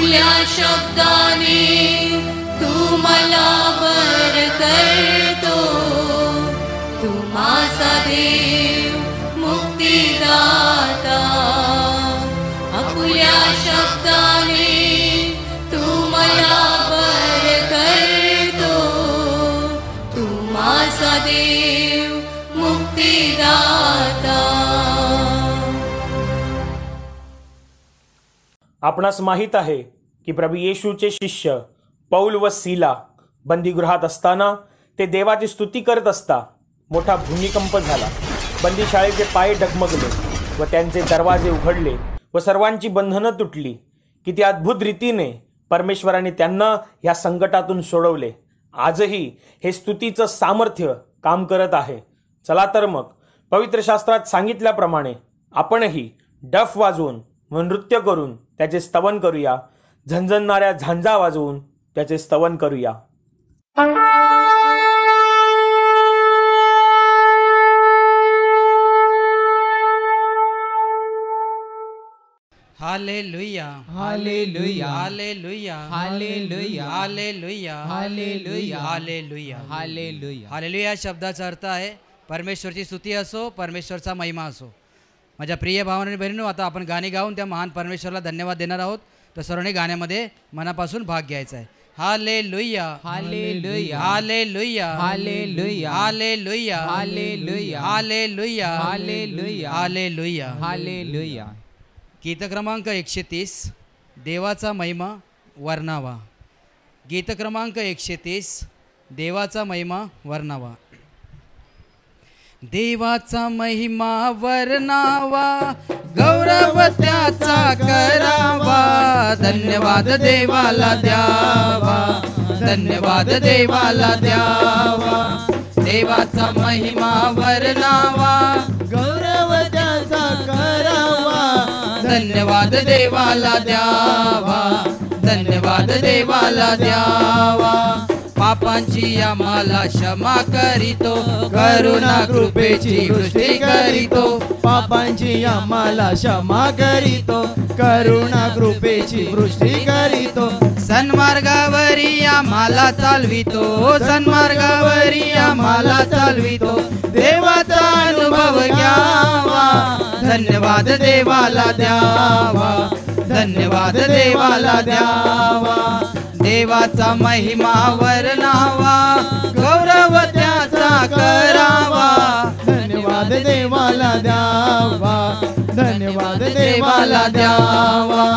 आपुल्या शब्दाने तू मला वर करतो, तू माझा देव मुक्तिदाता. आपुल्या शब्दाने तू मला वर करतो, तू माझा देव मुक्तिदाता. आपणास माहीत आहे की प्रभू येशूचे शिष्य पौल व सीला बंदीगृहात असताना ते देवाची स्तुती करत असता मोठा भूमिकंप झाला. बंदीशाळेचे पाय डगमगले व त्यांचे दरवाजे उघडले व सर्वांची बंधनं तुटली. किती अद्भुत रीतीने परमेश्वराने त्यांना ह्या संकटातून सोडवले. आजही हे स्तुतीचं सामर्थ्य काम करत आहे. चला तर मग पवित्र शास्त्रात सांगितल्याप्रमाणे आपणही डफ वाजवून व नृत्य करून त्याचे स्तवन करूया. झणझणणाऱ्या झांजा वाजवून त्याचे स्तवन करूया. Hallelujah hallelujah hallelujah hallelujah hallelujah hallelujah hallelujah hallelujah hallelujah शब्दाचा अर्थ आहे परमेश्वरची स्तुती असो, परमेश्वरचा महिमा असो. माझ्या प्रिय भावांनी बहिणींनो, आता आपण गाणी गाऊन त्या महान परमेश्वराला धन्यवाद देणार आहोत. तर सर्वांनी गाण्यामध्ये मनापासून भाग घ्यायचा आहे. Hallelujah hallelujah hallelujah hallelujah hallelujah hallelujah hallelujah hallelujah hallelujah hallelujah. गीत क्रमांक 130 देवाचा महिमा वर्णावा. गीत क्रमांक 130 देवाचा महिमा वर्णावा. देवाचा महिमा वर्णावा, गौरव त्याचा करावा. धन्यवाद देवाला द्यावा, धन्यवाद देवाला द्यावा. देवाचा महिमा वर्णावा, गौरव त्याचा करावा. धन्यवाद देवाला द्यावा, धन्यवाद देवाला द्यावा. पापांची आम्हाला क्षमा करीतो, करुणा कृपेची वृष्टी करीतो. पापांची आम्हाला क्षमा करीतो, करुणा कृपेची वृष्टी करीतो. सन्मार्गावरी आम्हाला चालवितो, सन्मार्गावरी आम्हाला चालवितो. देवाचा अनुभव घ्यावा, धन्यवाद देवाला द्यावा, धन्यवाद देवाला द्यावा. देवाचा महिमा वर्णावा, गौरव त्याचा करावा. धन्यवाद देवाला द्यावा, धन्यवाद देवाला द्यावा.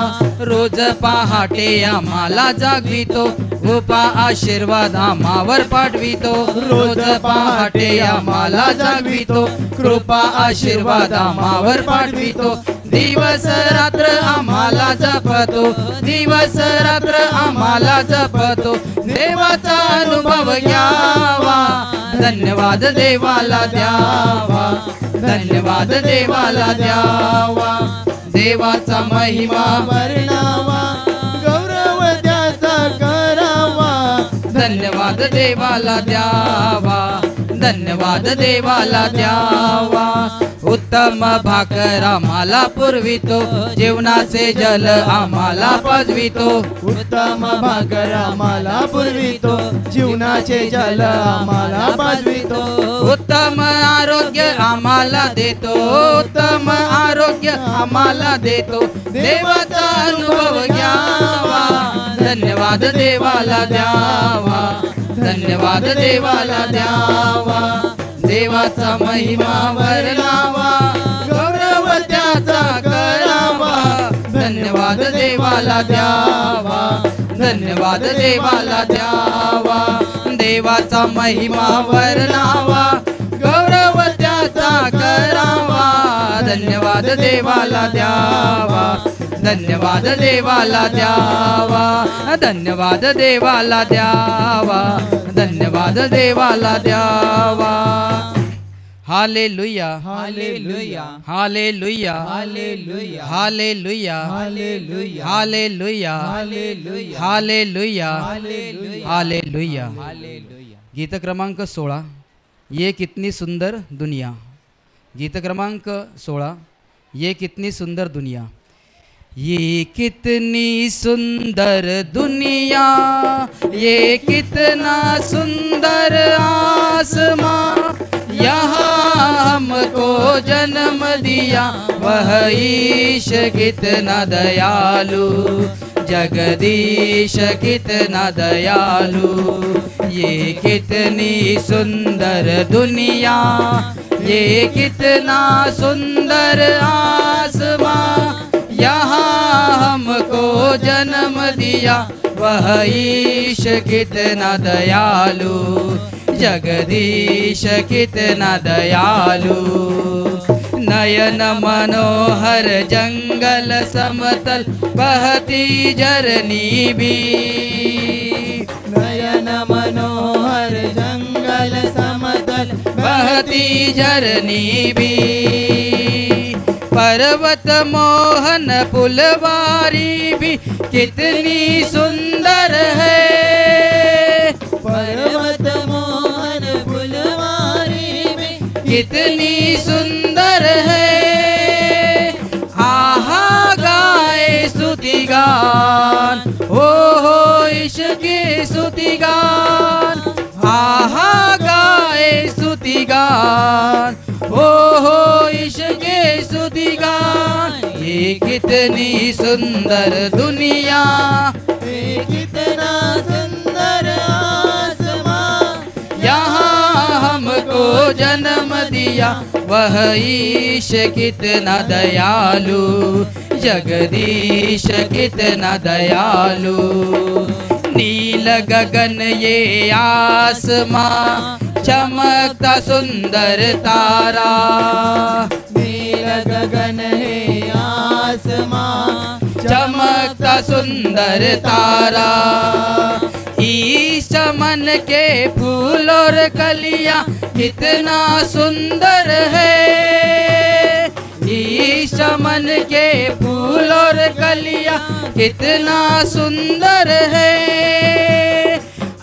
रोज पहाटे आम्हाला जागवितो, कृपा आशीर्वाद आम्हावर पाठवितो. रोज पहाटे आम्हाला जागवितो, कृपा आशीर्वाद आम्हावर पाठवितो. दिवस रात्र आम्हाला जपतो, दिवस रात्र आम्हाला जपतो. देवाचा अनुभव घ्यावा, धन्यवाद देवाला द्यावा, धन्यवाद देवाला द्यावा. देवाचा महिमा वर्णावा, गौरव त्याचा करावा. धन्यवाद देवाला द्यावा, धन्यवाद देवाला द्यावा. उत्तम भाकर आम्हाला पुरवितो, जीवनाचे जल आम्हाला पाजवितो. उत्तम भाकर आम्हाला पुरवितो, जीवनाचे जल आम्हाला पाजवितो. उत्तम आरोग्य आम्हाला देतो, उत्तम आरोग्य आम्हाला देतो. देवाचा अनुभव घ्यावा, धन्यवाद देवाला द्यावा, धन्यवाद देवाला द्यावा. देवाचा महिमा वर्णावा, गौरव त्याचा करावा. धन्यवाद देवाला द्यावा, धन्यवाद देवाला द्यावा. देवाचा महिमा वर्णावा, गौरव त्याचा करावा. धन्यवाद देवाला द्यावा, धन्यवाद देवाला द्यावा, धन्यवाद देवाला द्यावा, धन्यवाद देवाला द्यावा. Hallelujah hallelujah hallelujah hallelujah hallelujah hallelujah hallelujah hallelujah hallelujah hallelujah. गीत क्रमांक 16 ये कितनी सुंदर दुनिया. गीत क्रमांक 16 ये कितनी सुंदर दुनिया. ये कितनी सुंदर दुनिया, ये कितना सुंदर आसमां, यहाँ हमको जन्म दिया वह ईश कितना दयालु, जगदीश कितना दयालु। ये कितनी सुंदर दुनिया, ये कितना सुंदर आसमां, यहाँ हमको जन्म दिया वह ईश कितना दयालु, जगदीश कितना दयालु। नयन मनोहर जंगल समतल बहती झरनी भी, नयन मनोहर जंगल समतल बहती झरनी भी, पर्वत मोहन फुलवारी भी कितनी सुंदर है, पर्वत मोहन फुलवारी भी कितनी सुंदर है। आहा गाए स्तुति गान, हो इश्क स्तुति गान, आहा गाए स्तुति गान, हो इश्क स्तुति गान। ये कितनी सुंदर दुनिया, ये कितना सुंदर आसमां, यहाँ हमको जन्म दिया वह ईश कितना दयालु, जगदीश कितना दयालु। नील गगन ये आसमां, चमकता सुंदर तारा, नील गगन है आसमां, चमकता सुंदर तारा। इस चमन के फूल और कलियां कितना सुंदर है, इस चमन के फूल और कलियां कितना सुंदर है।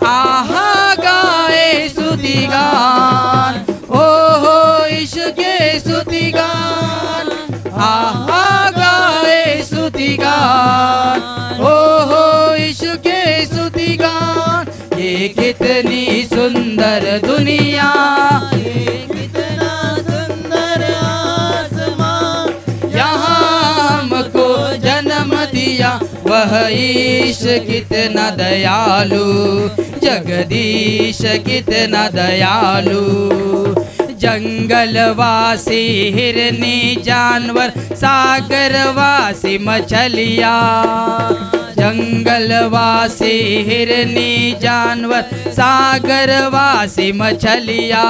आहा गाए स्तुति गान, हो इश्क स्तुति गान, आहा गाए स्तुति गान, हो इश्क स्तुति गान। ये कितनी सुंदर दुनिया, ये कितना सुंदर आसमां, यहाँ हमको जन्म दिया वह ईश कितना दयालु, जगदीश कितना दयालु। जंगलवासी हिरनी जानवर, सागरवासी मछलिया, जंगलवासी हिरनी जानवर, सागरवासी मछलिया।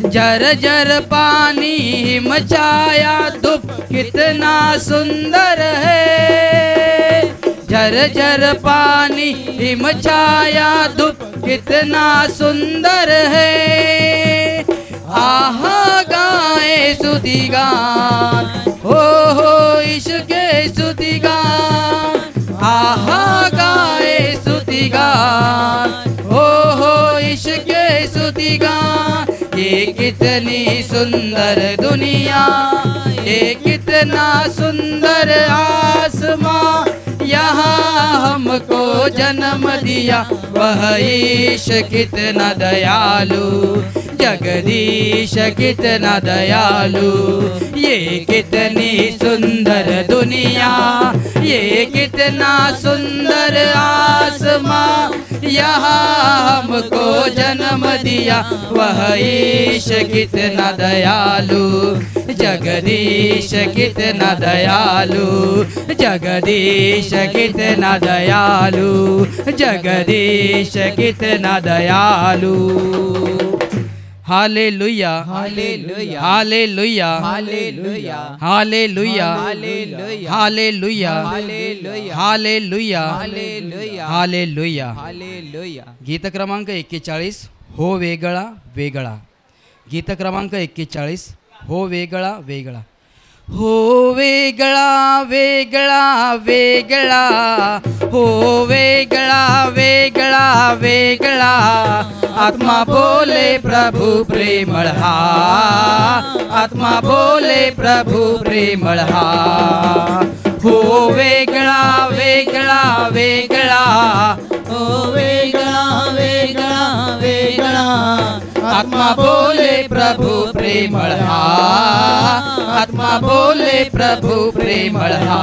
जर जर पानी हिम छाया धूप कितना सुंदर है, जर जर पानी हिम छाया धूप कितना सुंदर है। आहा गाए स्तुति गान, हो इश्क स्तुति गान, आहा गाए स्तुति गान, हो इश्क स्तुति गान। ये कितनी सुंदर दुनिया, ये कितना सुंदर आसमां, यहाँ हमको जन्म दिया वह ईश कितना दयालु, जगदीश कितना दयालु। ये कितनी सुंदर दुनिया, ये कितना सुंदर आसमां, यहाँ हमको जन्म दिया वह ईश कितना दयालु, जगदीश कितना दयालु, जगदीश कितना दयालु, जगदीश कितना दयालु। Hallelujah, hallelujah, hallelujah, hallelujah, hallelujah, hallelujah, hallelujah, hallelujah, hallelujah, hallelujah, hallelujah. Hallelujah. गीत क्रमांक 41 हो वेगळा वेगळा। गीत क्रमांक 41 हो वेगळा वेगळा। हो वेगळा वेगळा वेगळा, हो वेगळा वेगळा वेगळा, आत्मा बोले प्रभु प्रेमळ हा, आत्मा बोले प्रभु प्रेमळ हा। हो वेगळा वेगळा वेगळा, हो वेगळा वेगळा वेगळा, आत्मा बोले प्रभु प्रेमळ हा, आत्मा बोले प्रभु प्रेमळ हा.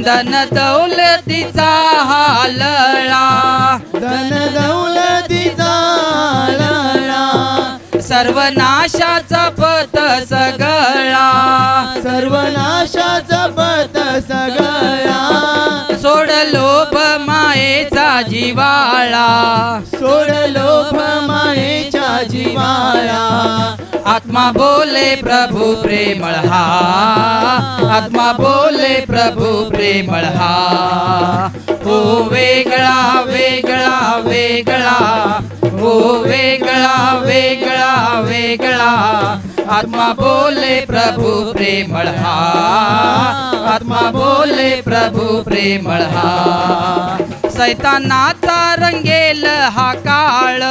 धन दौलतीचा हा लळा, धन दौलतीचा लळा, सर्वनाशाचा पथ सगळा, सर्वनाशाचा पथ सगळा, सोड लोभ मायेचा जिवाळा, सोड लोभ मायेच्या जिवाळा, आत्मा बोले प्रभु प्रेमळ हा, आत्मा बोले प्रभु प्रेमळ हा. हो वेगळा वेगळा वेगळा, हो वेगळा वेगळा वेगळा, आत्मा बोले प्रभु प्रेमळ हा, आत्मा बोले प्रभु प्रेमळ हा. सैतानाचा रंगेल हा काळ,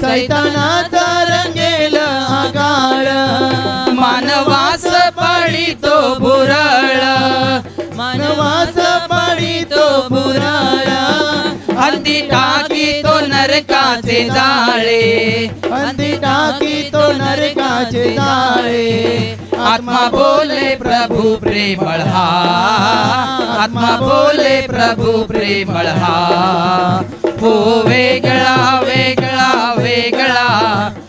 सैतानाचा रंगेल हा काळ, मानवास पाडितो भुरळ, मानवास पाडितो भुरळ, अंती टाकीतो नरकाचे जाळे, अंती टाकीतो नरकाचे जाळे, आत्मा बोले प्रभु प्रेमळ हा, आत्मा बोले प्रभु प्रेमळ हा. हो वेगळा वेगळा वेगळा,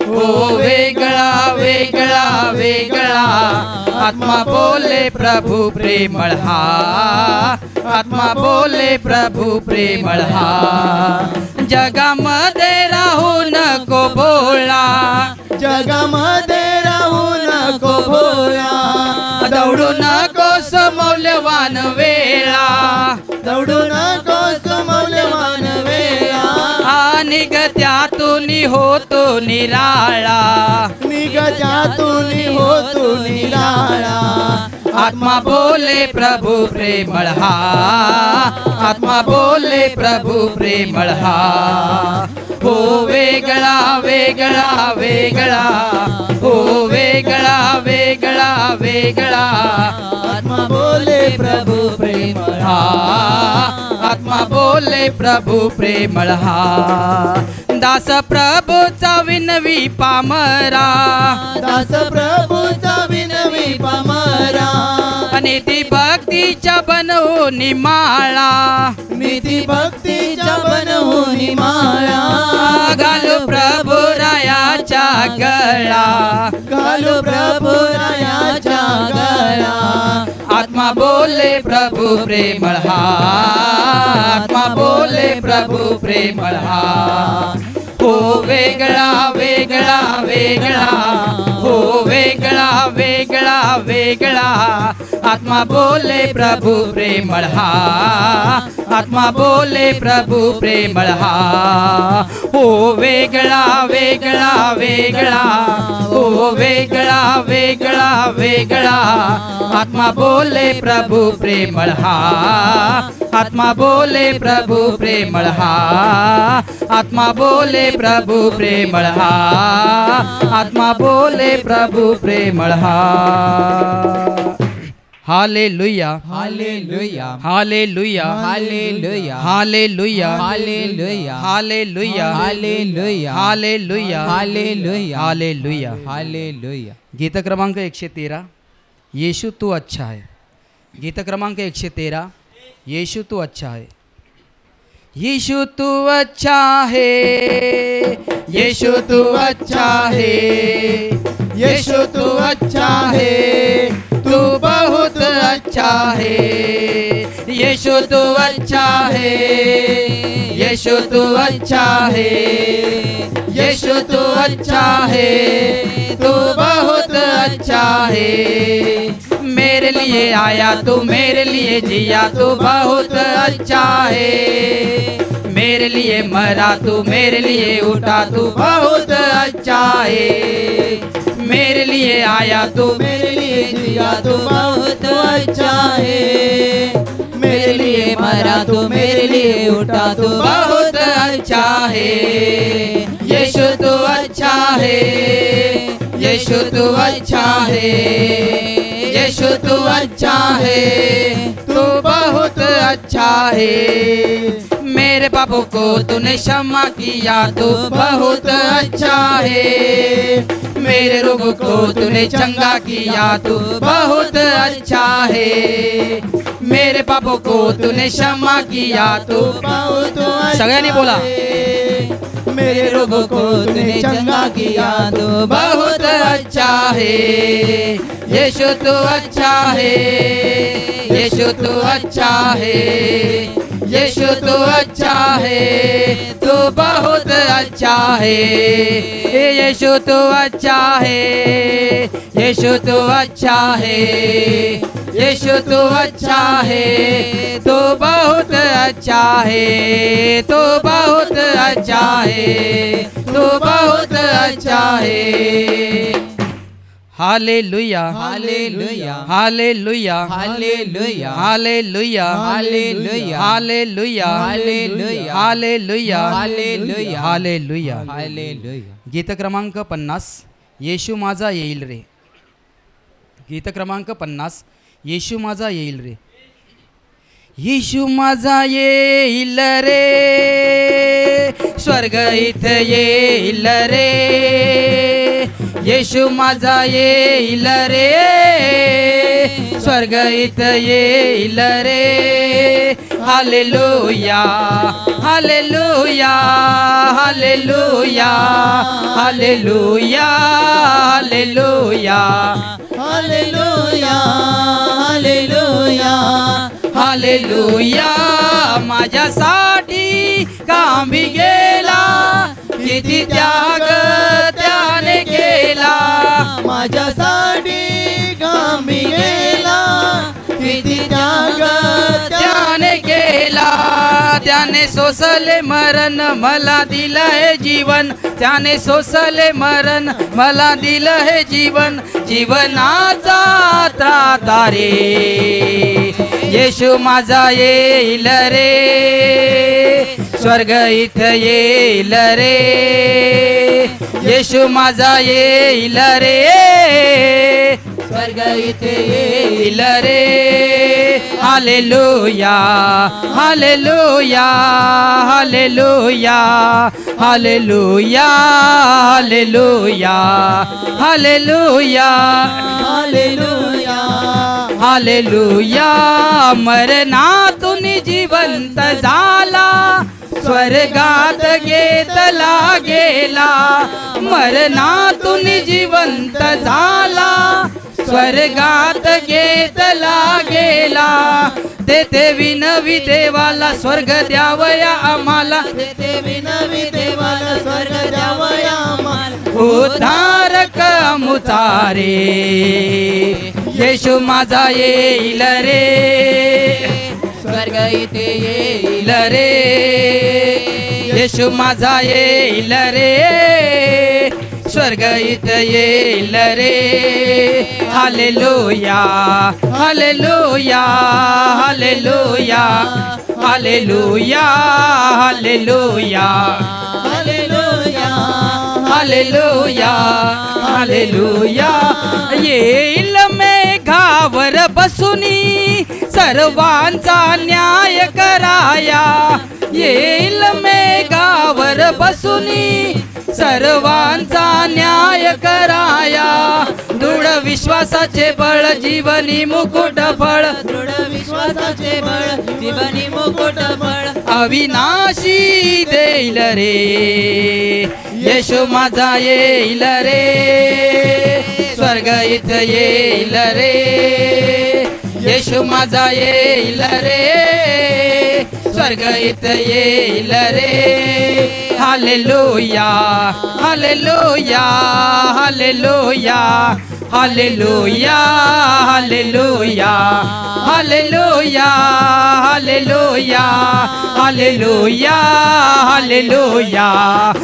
हो वेगळा वेगळा वेगळा, आत्मा बोले प्रभु प्रेमळ हा, आत्मा बोले प्रभु प्रेमळ हा. जगामध्ये राहू नको भोळा, जगामध्ये राहू नको भोळा, दौडू नकोस मौल्यवान वेळा, दौडू नकोस मौल्यवान वेळा, निघ त्यातून होतो निराळा, निघ त्यातून होतो निराळा, आत्मा बोले प्रभु प्रेमळ हा, आत्मा बोले प्रभु प्रेमळ हा. हो वेगळा वेगळा वेगळा, हो वेगळा वेगळा वेगळा, आत्मा बोले प्रभु प्रेमळ हा, आत्मा बोले प्रभु प्रेमळ हा. दास प्रभूचा विनवी पामरा, दास प्रभूचा विनवी पामरा, नीती भक्तीच्या बनवून माळा, नीती भक्तीच्या बनवून माळा, घालू प्रभु रायाच्या गळा, घालू प्रभु रायाच्या गळा, आत्मा बोले प्रभु प्रेमळ हा, आत्मा बोले प्रभु प्रेमळ हा. हो वेगळा वेगळा वेगळा, हो वेगळा वेगळा वेगळा, आत्मा बोले प्रभु प्रेमळ हा, आत्मा बोले प्रभु प्रेमळ हा. हो वेगळा वेगळा वेगळा, हो वेगळा वेगळा वेगळा, आत्मा बोले प्रभु प्रेमळ हा, आत्मा बोले प्रभु प्रेमळ हा, आत्मा बोले प्रभु प्रेमळ हा, आत्मा बोले प्रभु प्रेमळ हा. Hallelujah hallelujah hallelujah hallelujah hallelujah hallelujah hallelujah hallelujah hallelujah hallelujah hallelujah. Hallelujah. गीत क्रमांक 113, येशू तू अच्छा है. गीत क्रमांक 113, येशू तू अच्छा है. यीशु तू अच्छा है, यीशु तू अच्छा है, यीशु तू अच्छा है, तू बहुत अच्छा है. यीशु तू अच्छा है, यीशु तू अच्छा है, यीशु तू अच्छा है, तू बहुत अच्छा है. मेरे लिए आया तू, मेरे लिए जिया तू बहुत अच्छा है. मेरे लिए मरा तू, मेरे लिए उठा तू बहुत अच्छा है. मेरे लिए आया तू, मेरे लिए जिया तू बहुत अच्छा है. मेरे लिए मरा तू, मेरे लिए उठा तू बहुत अच्छा है. यीशु तू अच्छा है, यीशु तू अच्छा है, यीशु तू अच्छा है, तू बहुत अच्छा है। मेरे पापों को तूने क्षमा किया, तू बहुत अच्छा है। मेरे रोगों को तूने चंगा किया, तू बहुत अच्छा है। मेरे पापों को तूने क्षमा किया, तू बहुत अच्छा। सगळ्यांनी बोला, मेरे रोगों को तूने चंगा किया, तू बहुत अच्छा है। यीशु तू अच्छा है, यीशु तू अच्छा है, यीशु तू अच्छा है, तू बहुत अच्छा है। यीशु तू अच्छा है, यीशु तू अच्छा है, यीशु तू अच्छा है, तू बहुत अच्छा है, तू बहुत अच्छा है, तू बहुत अच्छा है। Hallelujah, hallelujah, hallelujah, hallelujah, hallelujah, hallelujah, hallelujah, hallelujah, hallelujah, hallelujah, hallelujah. Hallelujah. गीत क्रमांक 50, येशू माझा येईल रे। गीत क्रमांक 50, येशू माझा येईल रे। येशू माझा येईल रे, स्वर्ग इथे येईल रे। येशू माझा येईल रे, स्वर्ग इथे येईल रे। Hallelujah, hallelujah, hallelujah, hallelujah, hallelujah, hallelujah, hallelujah, hallelujah. माझ्यासाठी कामी गेला, किती त्याग त्याने केला। माझ्यासाठी कामी गेला, किती त्याग त्याने केला। त्याने सोसले मरण, मला दिलं हे जीवन। त्याने सोसले मरण, मला दिलं हे जीवन। जीवनाचा त्राता रे, येशू माझा येईल रे, स्वर्ग इथं येईल रे। येशू माझा येईल रे, स्वर्ग इथे येईल रे। Hallelujah, hallelujah, hallelujah, hallelujah, hallelujah, hallelujah, hallelujah, hallelujah. मरणातून जिवंत झाला, स्वर्गात घेतला गेला। मरणातून जिवंत झाला, स्वर्गात घेतला गेला। तेथे विनवी देवाला स्वर्ग द्यावया आम्हाला, तेथे विनवी देवाला स्वर्ग द्यावया आम्हाला। उद्धारक मुतारे, येशू माझा येईल रे, स्वर्ग इथे येईल रे। येशू माझा येईल रे, स्वर्ग इथे येईल रे। Hallelujah, hallelujah, hallelujah, hallelujah, hallelujah, hallelujah, hallelujah, hallelujah. येईल मेघावर बसुनी, सर्वांचा न्याय कराया। येईल मेघावर बसुनी, सर्वांचा न्याय कराया। दृढ विश्वासाचे बळ, जीवनी मुकुट फळ। दृढ विश्वासाचे बळ, जीवनी मुकुट फळ। अविनाशी देईल रे, येशू माझा येईल रे, स्वर्ग इथं येईल रे। येशू माझा येईल रे, स्वर्ग इथं येईल रे। Hallelujah, hallelujah, hallelujah, hallelujah, hallelujah, hallelujah, hallelujah, hallelujah, hallelujah,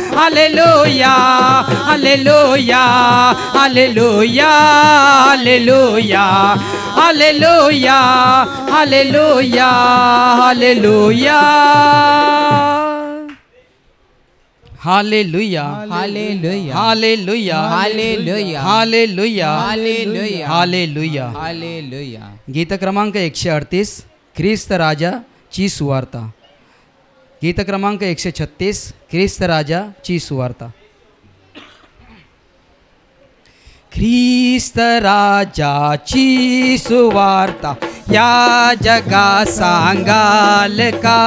hallelujah, hallelujah, hallelujah, hallelujah, hallelujah, hallelujah, hallelujah, hallelujah hallelujah hallelujah hallelujah hallelujah hallelujah hallelujah hallelujah. गीत क्रमांक 138 ख्रिस्त राजाची सुवार्ता. गीत क्रमांक 136 ख्रिस्त राजाची सुवार्ता. ख्रिस्त राजाची सुवार्ता या जगा सांगाल का.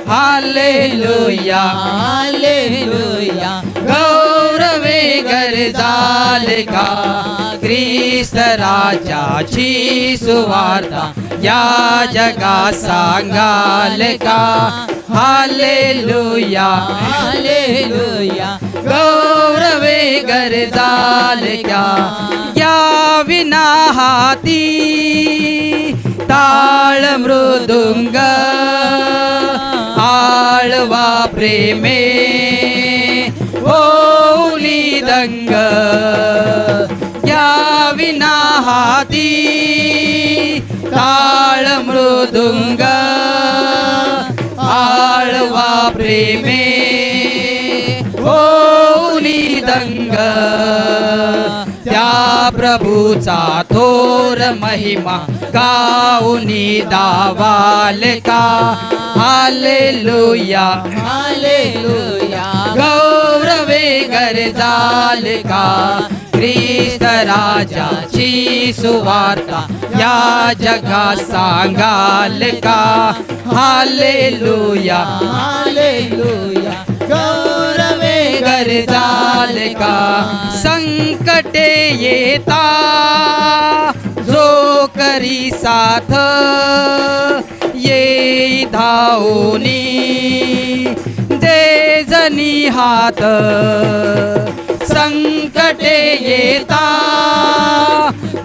हालेलुया हालेलुया गौरवे गरजाल का. ख्रिस्त राजाची सुवार्ता या जगा सांगाल का. हालेलुया हालेलुया गौरवे गरजाल का. या विना हाती ताळ मृदुंग आळवा प्रेमे ओली दंग. या विना हाती ताळ मृदुंग आळवा प्रेमे ओली दंग. त्या प्रभूचा थोर महिमा गाऊनी दावाल का. हालेलुया हालेलुया गौरवे गरजाल का. ख्रिस्त राजाची सुवार्ता या जगा सांगाल का. हालेलुया हालेलुया गौरवे गरजाल का. संकटे येता जो करी साथ ये धावनी दे जनी हात. संकटे येता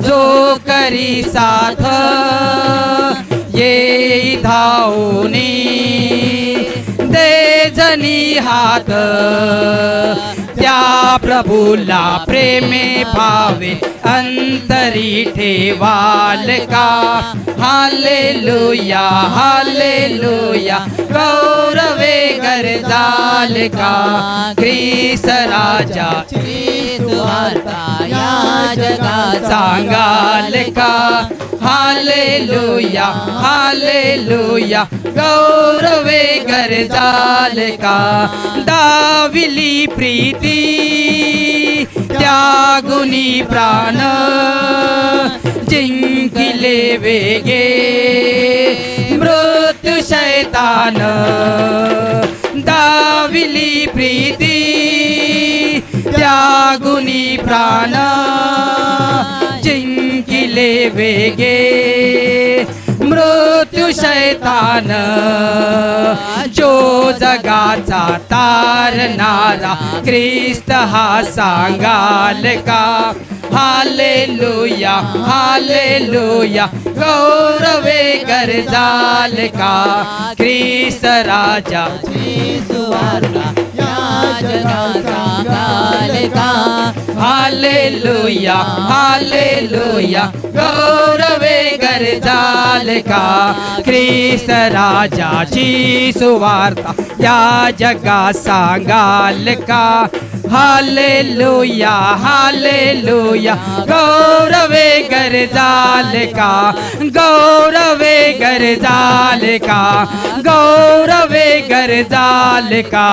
जो करी साथ ये धावनी दे जनी हात. त्या प्रभूला प्रेमे भावे अंतरी ठेवाल का. हालेलुया हालेलुया गौरवे गरजाल का. ख्रिस्त राजाची सुवार्ता या जगा सांगाल का. हालेलुया हालेलुया गौरवे गरजाल का. दाविली प्रीती त्यागुनी प्राण जिंकिले वेगे मृत्यू शैतान. दाविली प्रीती त्यागुनी प्राण जिंकिले वेगे मृत्यू शैतान. जो जगाचा तारणारा ख्रिस्त हा सांगाल का. हालेलुया हालेलुया गौरवे गरजाल का. ख्रिस्त राजाची सुवार्ता या जगा सांगाल का. हालेलुया हालेलुया गौरवे गरजाल का. ख्रिस्त राजाची सुवार्ता या जगा सांगाल का. हालेलुया हालेलुया गौरवे गरजाल का. गौरवे गरजाल का गौरवे गरजाल का.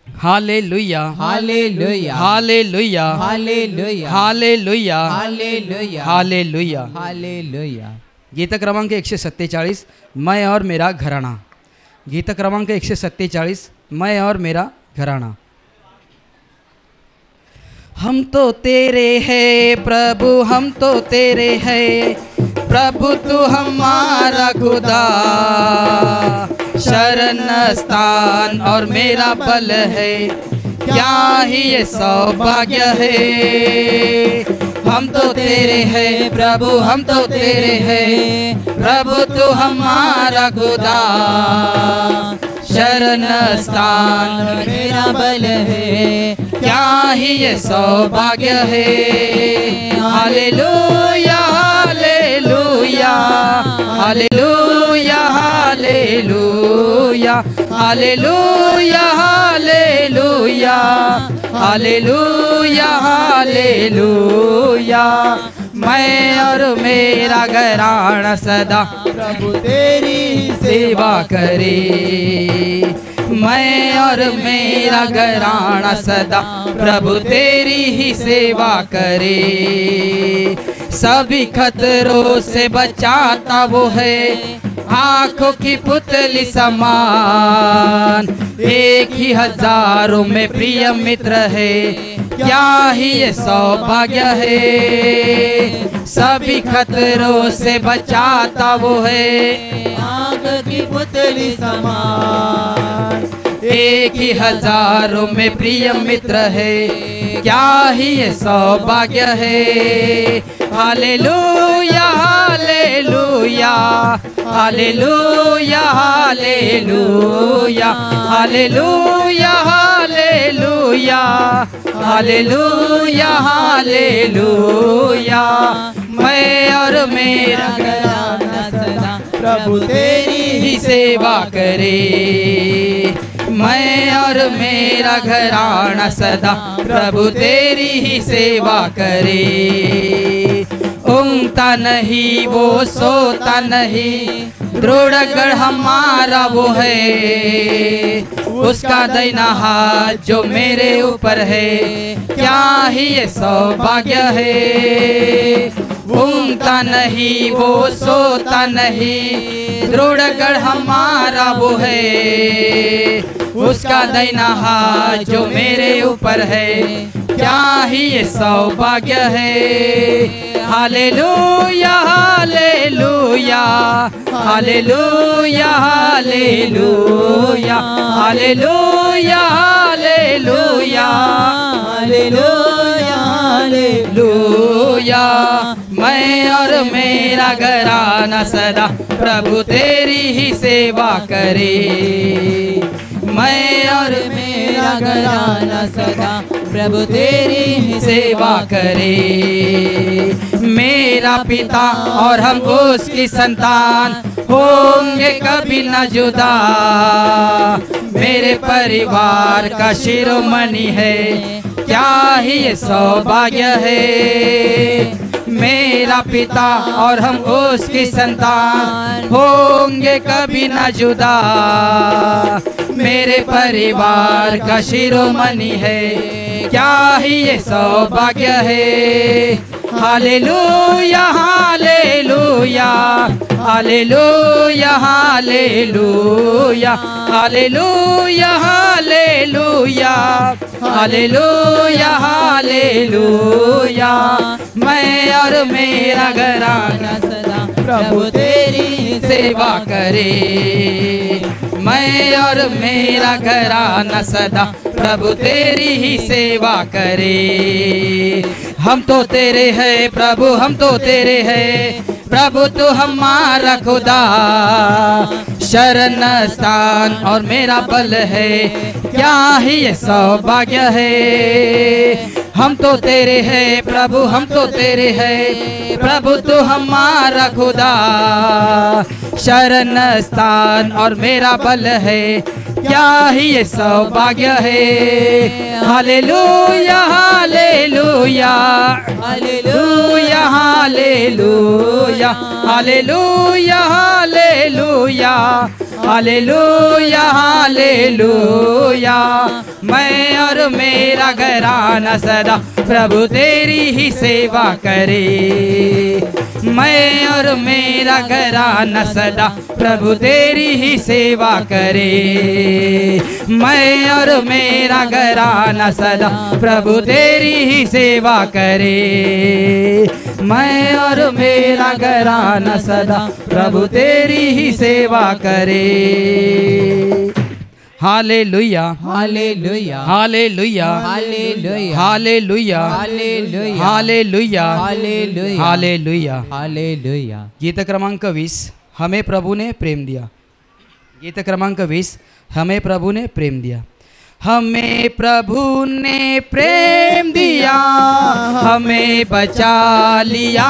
Hallelujah hallelujah hallelujah hallelujah hallelujah hallelujah hallelujah. Hallelujah. गीत क्रमांक 147 मैं और मेरा घराना. गीत क्रमांक 147 मैं और मेरा घराना. हम तो तेरे हैं प्रभु हम तो तेरे हैं प्रभु तू हमारा खुदा. शरण स्थान और मेरा बल है क्या ही ये सौभाग्य है. हम तो तेरे हैं प्रभु हम तो तेरे हैं प्रभु तू हमारा खुदा. शरण स्थान मेरा बल है क्या ही ये सौभाग्य है. Hallelujah hallelujah hallelujah hallelujah hallelujah hallelujah hallelujah hallelujah. मैं और मेरा घराना सदा प्रभु तेरी सेवा करे। मैं और मेरा घराना सदा प्रभु तेरी ही सेवा करे। सभी खतरों से बचाता वो है, आंखों की पुतली समान। एक ही हजारों में प्रिय मित्र है, क्या ही ये सौभाग्य है। सभी खतरों से बचाता वो है, आग की पुतली समान। एक ही हजारों में प्रिय मित्र है, क्या ही ये सौभाग्य है। Hallelujah hallelujah hallelujah hallelujah hallelujah hallelujah hallelujah hallelujah. मैं और मेरा घराना सदा प्रभु तेरी ही सेवा करे। मैं और मेरा घराना सदा प्रभु तेरी ही सेवा करे। ऊँगता नहीं वो सोता नहीं, दृढ़ गढ़ हमारा वो है। उसका दैना हाथ जो मेरे ऊपर है, क्या ही ये सौभाग्य है। ऊँगता नहीं वो सोता नहीं, दृढ़ गढ़ हमारा वो है। उसका दैना हाथ जो मेरे ऊपर है, क्या ही ये सौभाग्य है। Hallelujah hallelujah hallelujah hallelujah hallelujah hallelujah hallelujah hallelujah. मैं और मेरा घराना सदा प्रभु तेरी ही सेवा करे। मैं और मेरा घराना सदा प्रभु तेरी ही सेवा करे। मेरा पिता और हम उसकी संतान होंगे कभी न जुदा। मेरे परिवार का शिरोमणि है, क्या ही ये सौभाग्य है। मेरा पिता और हम उसकी संतान होंगे कभी न जुदा। मेरे परिवार का शिरोमणि है, क्या ही ये सौभाग्य है। Hallelujah hallelujah hallelujah hallelujah hallelujah hallelujah hallelujah hallelujah. मैं और मेरा घराना सदा प्रभु तेरी सेवा करे। मैं और मेरा घराना सदा प्रभु तेरी ही सेवा करे। हम तो तेरे हैं प्रभु, हम तो तेरे हैं प्रभु, तू हमारा खुदा। शरण स्थान और मेरा बल है, क्या ही ये सौभाग्य है। हम तो तेरे हैं प्रभु, हम तो तेरे हैं प्रभु, तू हमारा खुदा। शरण स्थान और मेरा बल है, क्या ही ये सौभाग्य है। Hallelujah hallelujah hallelujah hallelujah hallelujah hallelujah hallelujah hallelujah. मैं और मेरा घराना सदा प्रभु तेरी ही सेवा करे। मैं और मेरा घराना सदा प्रभु तेरी ही सेवा करे। मैं और मेरा घराना सदा प्रभु तेरी ही सेवा करे। मैं और मेरा घराना सदा प्रभु तेरी ही सेवा करे। Hallelujah hallelujah hallelujah hallelujah hallelujah hallelujah hallelujah hallelujah hallelujah. Hallelujah. गीत क्रमांक 20, हमें प्रभु ने प्रेम दिया। गीत क्रमांक 20, हमें प्रभु ने प्रेम दिया। हमें प्रभु ने प्रेम दिया, हमें बचा लिया।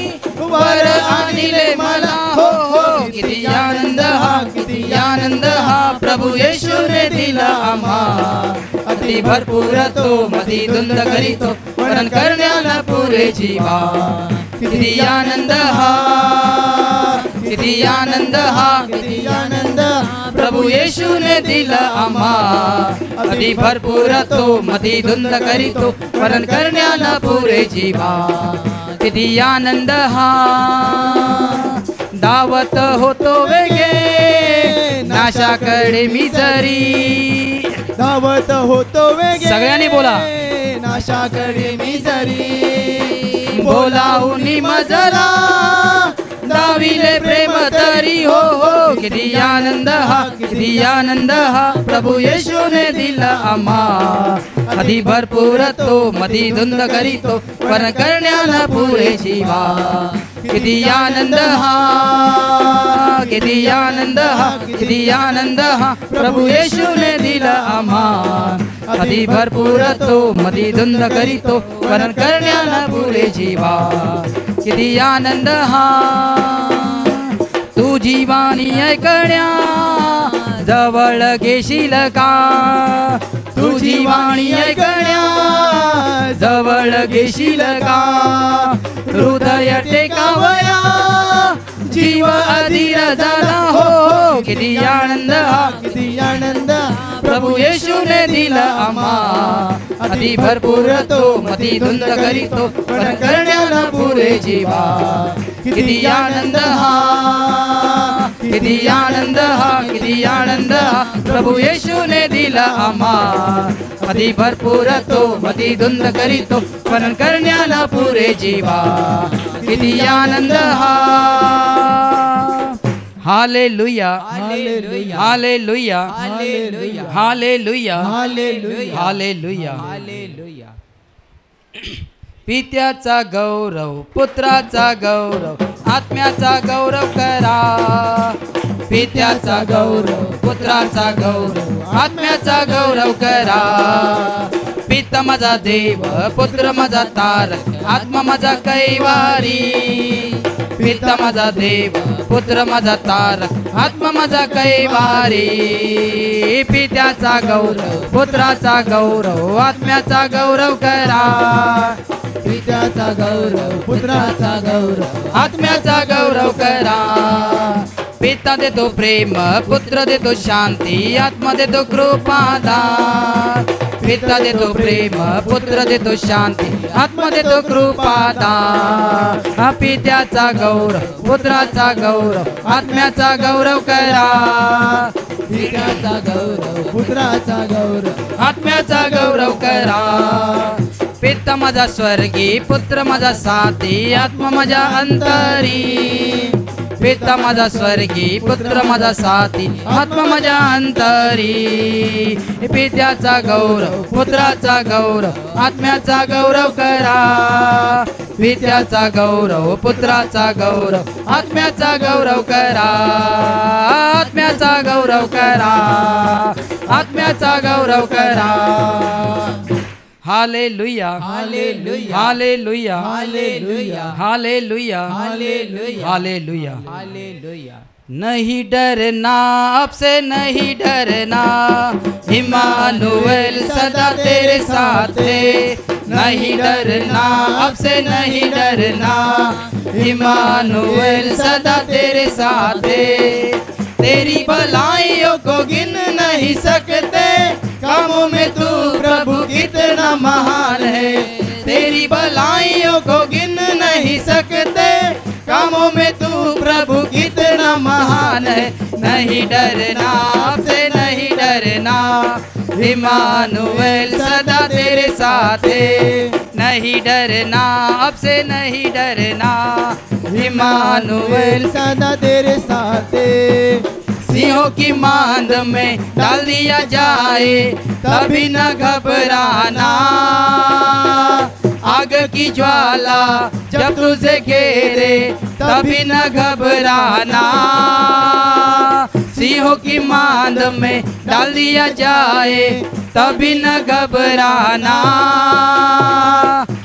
आणिले मला हो हो किती आनंद हा किती आनंद हा प्रभू येशूने दिला आम्हा अति भरपूर तो मधी धुंद करीतो वर्णन करण्याला पुरे जीवा किती आनंद हा किती आनंद हा किती आनंद प्रभू येशूने दिला आम्हा अति भरपूर तो मधी धुंद करीतो वर्णन करण्याला पुरे जीवा किती आनंद हा दावत होतो वेगे नाशाकडे मी जरी धावत होतो वेगे सगळ्यांनी बोला नाशाकडे मी जरी बोलावून मजरा दाविले प्रेम तरी हो हो किती आनंद हा किती आनंद हा प्रभू येशूने दिला आम्हा अति भरपूर तो मधी धुंद करीतो पण करण्याला पुरे जीवा किती आनंद हा किती आनंद हा किती आनंद हा प्रभू येशूने दिला आम्हा अति भरपूर तो मधी धुंद करीतो पण करण्याला पुरे जीवा किती आनंद हा तू जीवानी ऐकण्या जवळ घेशील का तू जीवानी ऐकण्या जवळ घेशील का हृदय टेकावया जीव अधीर झाला हो किती आनंद हा किती आनंद प्रभू येशूने दिला आम्हा अति भरपूर तो मधी धुंद करीतो पण करण्याला पुरे जीवा किती आनंद हा किती आनंद हा किती आनंद हा प्रभू येशूने दिला आम्हा अति भरपूर तो मधी धुंद करीतो पण करण्याला पुरे जीवा किती आनंद हा hallelujah hallelujah hallelujah hallelujah hallelujah hallelujah hallelujah hallelujah पित्याचा गौरव पुत्राचा गौरव आत्म्याचा गौरव करा पित्याचा गौरव पुत्राचा गौरव आत्म्याचा गौरव करा पिता माझा देव पुत्र माझा तारक आत्मा माझा कैवारी पिता माझा देव पुत्र माझा तारक आत्मा माझा कैवारी पित्याचा गौरव पुत्राचा गौरव आत्म्याचा गौरव करा पित्याचा गौरव पुत्राचा गौरव आत्म्याचा गौरव करा पिता देतो प्रेम पुत्र देतो शांती आत्मा देतो कृपादान पिता देतो प्रेम पुत्र देतो शांती आत्मा देतो कृपादान पित्याचा गौरव पुत्राचा गौरव आत्म्याचा गौरव करा पित्याचा गौरव पुत्राचा गौरव आत्म्याचा गौरव करा पिता माझा स्वर्गी पुत्र माझा साथी आत्मा माझा अंतरी पिता माझा स्वर्गी पुत्र माझा साथी आत्मा माझा अंतरी पित्याचा गौरव पुत्राचा गौरव आत्म्याचा गौरव करा पित्याचा गौरव पुत्राचा गौरव आत्म्याचा गौरव करा आत्म्याचा गौरव करा आत्म्याचा गौरव करा hallelujah hallelujah hallelujah hallelujah hallelujah hallelujah hallelujah hallelujah नहीं डरना अब से नहीं डरना इमानुएल सदा तेरे साथ है नहीं डरना अब से नहीं डरना इमानुएल सदा तेरे साथ है तेरी भलाइयों को गिन नहीं सकते कामों में तू प्रभु कितना महान है तेरी भलाइयों को गिन नहीं सकते कामों में तू प्रभु कितना महान है नहीं डरना आपसे नहीं डरना इमानुएल सदा तेरे साथ है नहीं डरना आपसे नहीं डरना इमानुएल सदा तेरे साथ है। सिंहों की मांद में डाल दिया जाए तभी न घबराना आग की ज्वाला जब तुझे घेरे तभी न घबराना सिंहों की मांद में डाल दिया जाए तभी न घबराना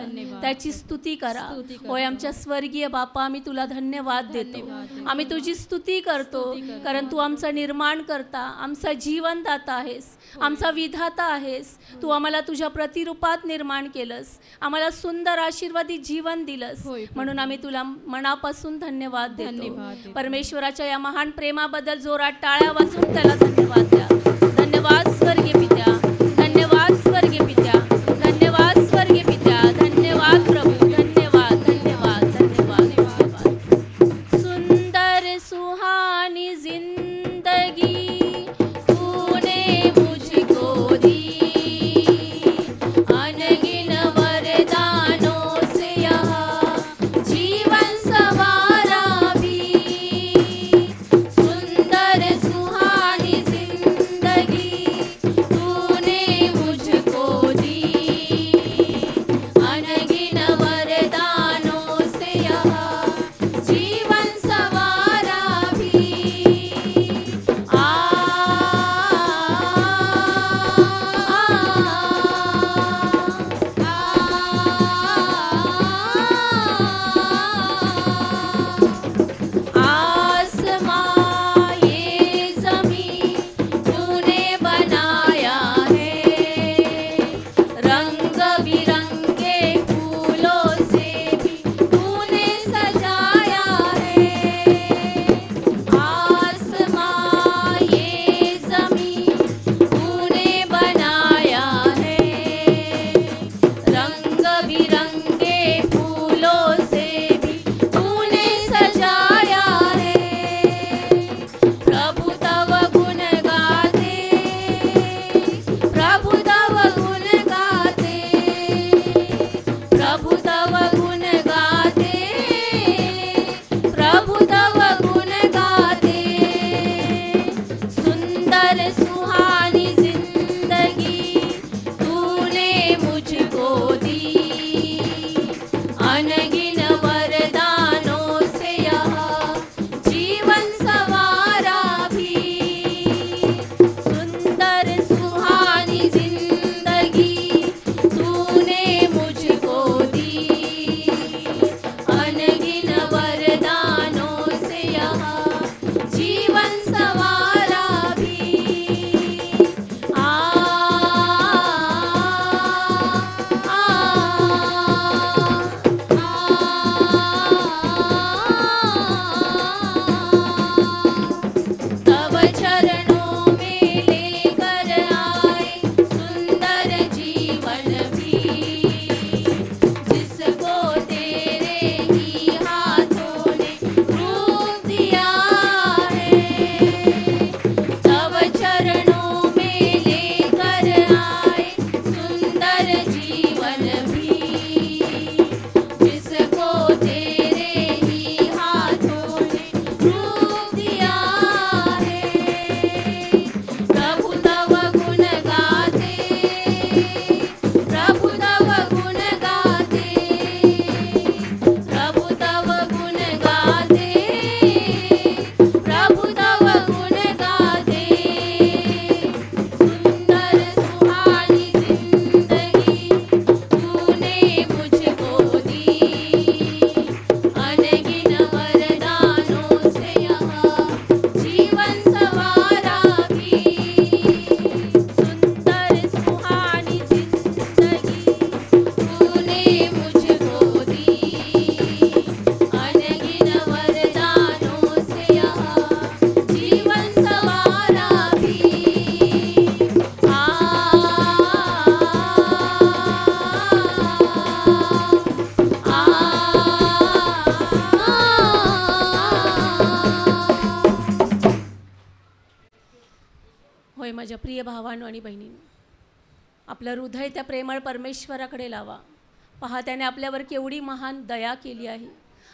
धन्यवाद. त्याची स्तुती करा. स्तुती करा. होय आमच्या स्वर्गीय बापा, आम्ही तुला धन्यवाद देतो. धन्यवाद. आम्ही तुझी स्तुती करतो, कारण तू आमचा निर्माण करता, आमचा जीवनदाता आहेस, आमचा विधाता आहेस. तू आम्हाला तुझ्या प्रतिरूपात निर्माण केलंस, आम्हाला सुंदर आशीर्वादी जीवन दिलंस, होय. म्हणून आम्ही तुला मनापासून धन्यवाद धन्यवाद देतो. देतो. परमेश्वराच्या या महान प्रेमाबद्दल जोरात टाळ्या वाजून त्याला धन्यवाद द्या. धन्यवाद स्वर्गीय पित्या, धन्यवाद स्वर्गीय पित्या, धन्यवाद स्वर्गीय पित्या, धन्यवाद प्रभू, धन्यवाद धन्यवाद धन्यवाद धन्यवाद. सुंदर सुहानी जिंदगी तूने मुझको दी, अनगिन वरदानों से यहाँ जीवन संवारा भी. सुंदर सुहानी जिंदगी तूने मुझको दी, अनगिन वरदानों से यहाँ जीवन संवारा भी. आ आसमां ये ज़मीं तूने बनाया है, रंग बिरंगे फूलों से भी तूने सजाया है. आसमां ये ज़मीं तूने बनाया है, रंग बिरंगे फूलों से भी तूने सजाया है. प्रभु तव गुण गाते, प्रभु तव गुण गाते, प्रभु तव गुण गाते, प्रभु तव गुण गाते. सुंदर सुहानी जिंदगी तूने मुझको दी, अनगिन वरदानों से यहाँ जीवन संवारा भी. सुंदर सुहानी जिंदगी तूने मुझको दी, अनगिन वरदानों से यहाँ जीवन संवारा भी. आ तव चरणों में लेकर आए सुंदर जीवन भी, जिसको तेरे ही हाथों ने रूप दिया है. तव चरणों में लेकर आए सुंदर जीवन भी, जिसको तेरे ही हाथों ने रूप दिया है. प्रभु तव गुण गाते, प्रभु तव गुण गाते, प्रभु तव गुण गाते, प्रभु तव गुण गाते. सुंदर सुहानी जिंदगी तूने मुझको दी, अनगिन वरदानों से यहाँ जीवन संवारा भी. सुंदर सुहानी जिंदगी तूने मुझको दी, अनगिन वरदानों से यहाँ जीवन संवारा भी. होय माझ्या प्रिय भावांनो आणि बहिणींनो, आपलं हृदय त्या प्रेमळ परमेश्वराकडे लावा. पहा त्याने आपल्यावर केवढी महान दया केली आहे.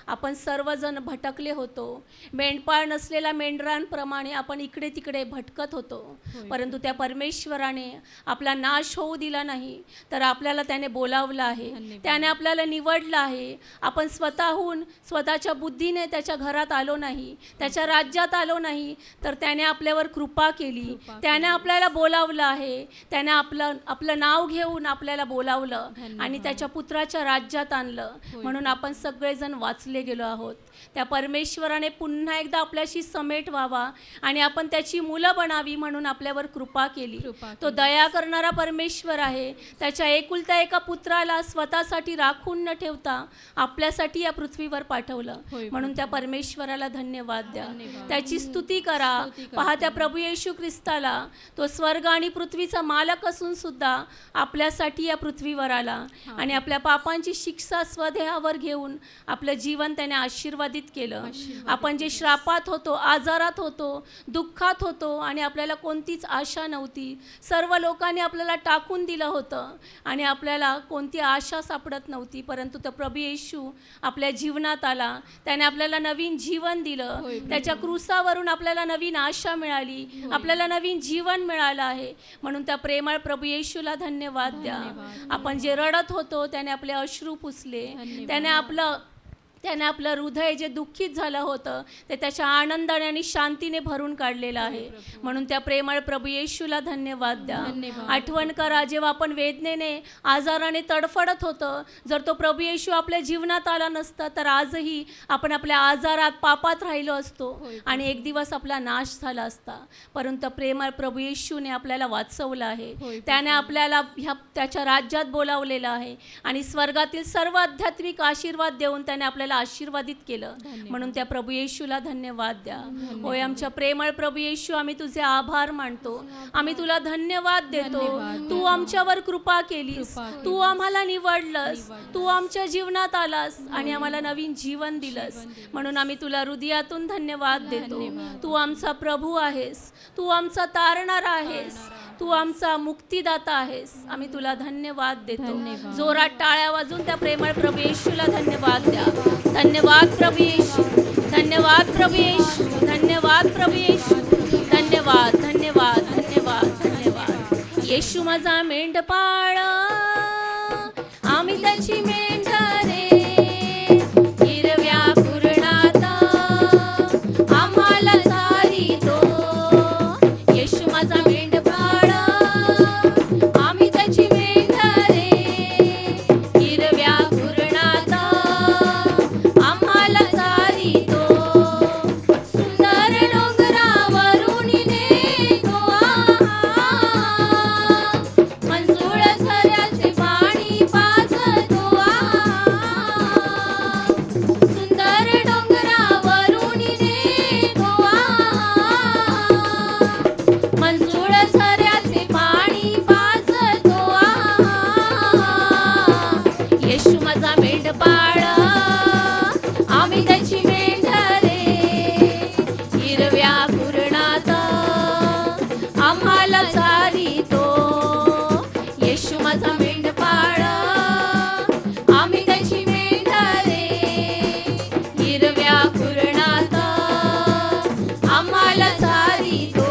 आपण सर्वजण भटकले होतो. मेंढपाळ नसलेल्या मेंढरांप्रमाणे आपण इकडे तिकडे भटकत होतो. परंतु त्या परमेश्वराने आपला नाश होऊ दिला नाही, तर आपल्याला त्याने बोलावलं आहे, त्याने आपल्याला निवडलं आहे. आपण स्वतःच्या बुद्धीने त्याच्या घरात आलो नाही, त्याच्या राज्यात आलो नाही, तर त्याने आपल्यावर कृपा केली. त्याने आपल्याला बोलावलं आहे, त्याने आपलं नाव घेऊन आपल्याला बोलावलं आणि त्याच्या पुत्राच्या राज्यात आणलं. म्हणून आपण सगळेजण वाचले गेलो आहोत. त्या परमेश्वराने पुन्हा एकदा आपल्याशी समेट व्हावा आणि आपण त्याची मुलं बनावी म्हणून आपल्यावर कृपा केली. तो दया करणारा परमेश्वर आहे. त्याच्या एकुलत्या एका पुत्राला स्वतःसाठी राखून न ठेवता आपल्यासाठी या पृथ्वीवर पाठवलं. म्हणून त्या परमेश्वराला धन्यवाद द्या, त्याची स्तुती करा. पहा त्या प्रभू येशू ख्रिस्ताला, तो स्वर्ग आणि पृथ्वीचा मालक असून सुद्धा आपल्यासाठी या पृथ्वीवर आला आणि आपल्या पापांची शिक्षा स्वदेहावर घेऊन आपलं जीवन त्याने आशीर्वादित केलं. आपण जे श्रापात होतो, आजारात होतो, दुःखात होतो आणि आपल्याला कोणतीच आशा नव्हती, सर्व लोकांनी आपल्याला टाकून दिलं होतं आणि आपल्याला कोणती आशा सापडत नव्हती, परंतु तो प्रभू येशू आपल्या जीवनात आला. त्याने आपल्याला नवीन जीवन दिलं. त्याच्या क्रूसावरून आपल्याला नवीन आशा मिळाली, आपल्याला नवीन जीवन मिळालं आहे. म्हणून त्या प्रेमळ प्रभू येशूला धन्यवाद द्या. आपण जे रडत होतो त्याने आपले अश्रू पुसले, त्याने आपलं हृदय जे दुःखित झालं होतं ते त्याच्या आनंदाने आणि शांतीने भरून काढलेलं आहे. म्हणून त्या प्रेमळ प्रभू येशूला धन्यवाद द्या. आठवण करा, जेव्हा आपण वेदनेने, आजाराने तडफडत होतं, जर तो प्रभू येशू आपल्या जीवनात आला नसता तर आजही आपण आपल्या आजारात, पापात राहिलो असतो आणि एक दिवस आपला नाश झाला असता. परंतु प्रेमळ प्रभू येशूने आपल्याला वाचवलं आहे. त्याने आपल्याला त्याच्या राज्यात बोलावलेलं आहे आणि स्वर्गातील सर्व आध्यात्मिक आशीर्वाद देऊन त्याने आपल्याला आशीर्वादित केलं. म्हणून त्या प्रभू येशूला धन्यवाद द्या. होय आमच्या प्रेमळ प्रभू येशू, आम्ही तुझे आभार मानतो, आम्ही तुला धन्यवाद देतो. तू आमच्यावर कृपा केलीस, तू आम्हाला निवडलंस, तू आमच्या जीवनात आलास आणि आम्हाला नवीन जीवन दिलंस. म्हणून आम्ही तुला हृदयातून धन्यवाद देतो. तू आमचा प्रभू आहेस, तू आमचा तारणारा आहेस, तू आमचा मुक्तीदाता आहेस. आम्ही तुला धन्यवाद देतो. जोरात टाळ्या वाजून त्या प्रेमळ प्रभू येशूला धन्यवाद द्या. धन्यवाद प्रभू येशू, धन्यवाद प्रभू येशू, धन्यवाद प्रभू येशू, धन्यवाद, धन्यवाद, धन्यवाद, धन्यवाद. येशू माझा मेंढपाळ, आम्ही त्याची मेंढरे, हिरव्या कुरणात आम्हाला चारितो. येशू माझा मेंढपाळ, आम्ही त्याची मेंढरे, हिरव्या कुरणात आम्हाला चारितो. सुंदर डोंगरावरून नेतो, मंजूळ झऱ्याचे पाणी पाजतो. सुंदर डोंगरावरून नेतो, मंजूळ झऱ्याचे पाणी पाजतो. येशू माझा मेंढपाळ, आम्ही त्याची मेंढरे, हिरव्या कुरणात आम्हाला चारितो. येशू माझा मेंढपाळ, आम्ही त्याची मेंढरे, हिरव्या कुरणात आम्हाला चारितो.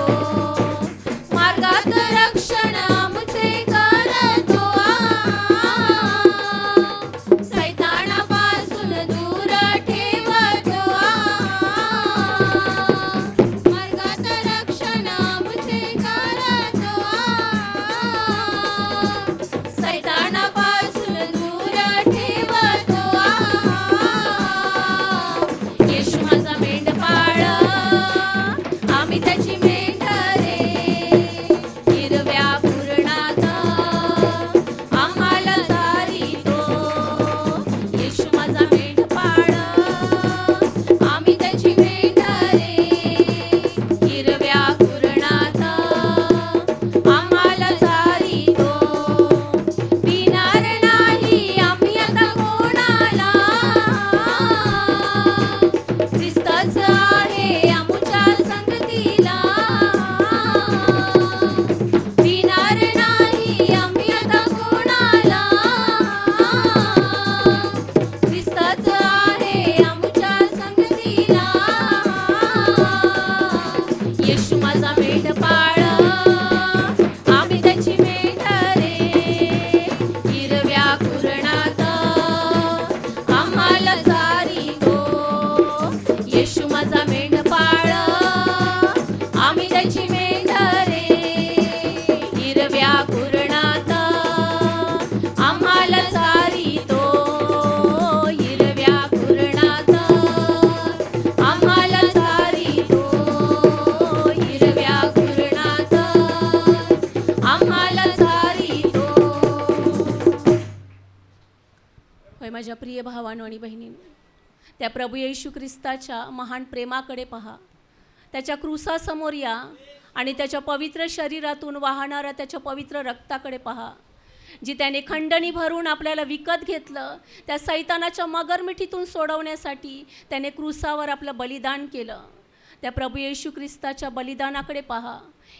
माझ्या प्रिय भावांनो आणि बहिणींनो, त्या प्रभू येशू ख्रिस्ताच्या महान प्रेमाकडे पहा. त्याच्या क्रूसासमोर या आणि त्याच्या पवित्र शरीरातून वाहणाऱ्या त्याच्या पवित्र रक्ताकडे पहा, जी त्याने खंडणी भरून आपल्याला विकत घेतलं. त्या सैतानाच्या मगरमिठीतून सोडवण्यासाठी त्याने क्रूसावर आपलं बलिदान केलं. त्या प्रभू येशू ख्रिस्ताच्या बलिदानाकडे पहा.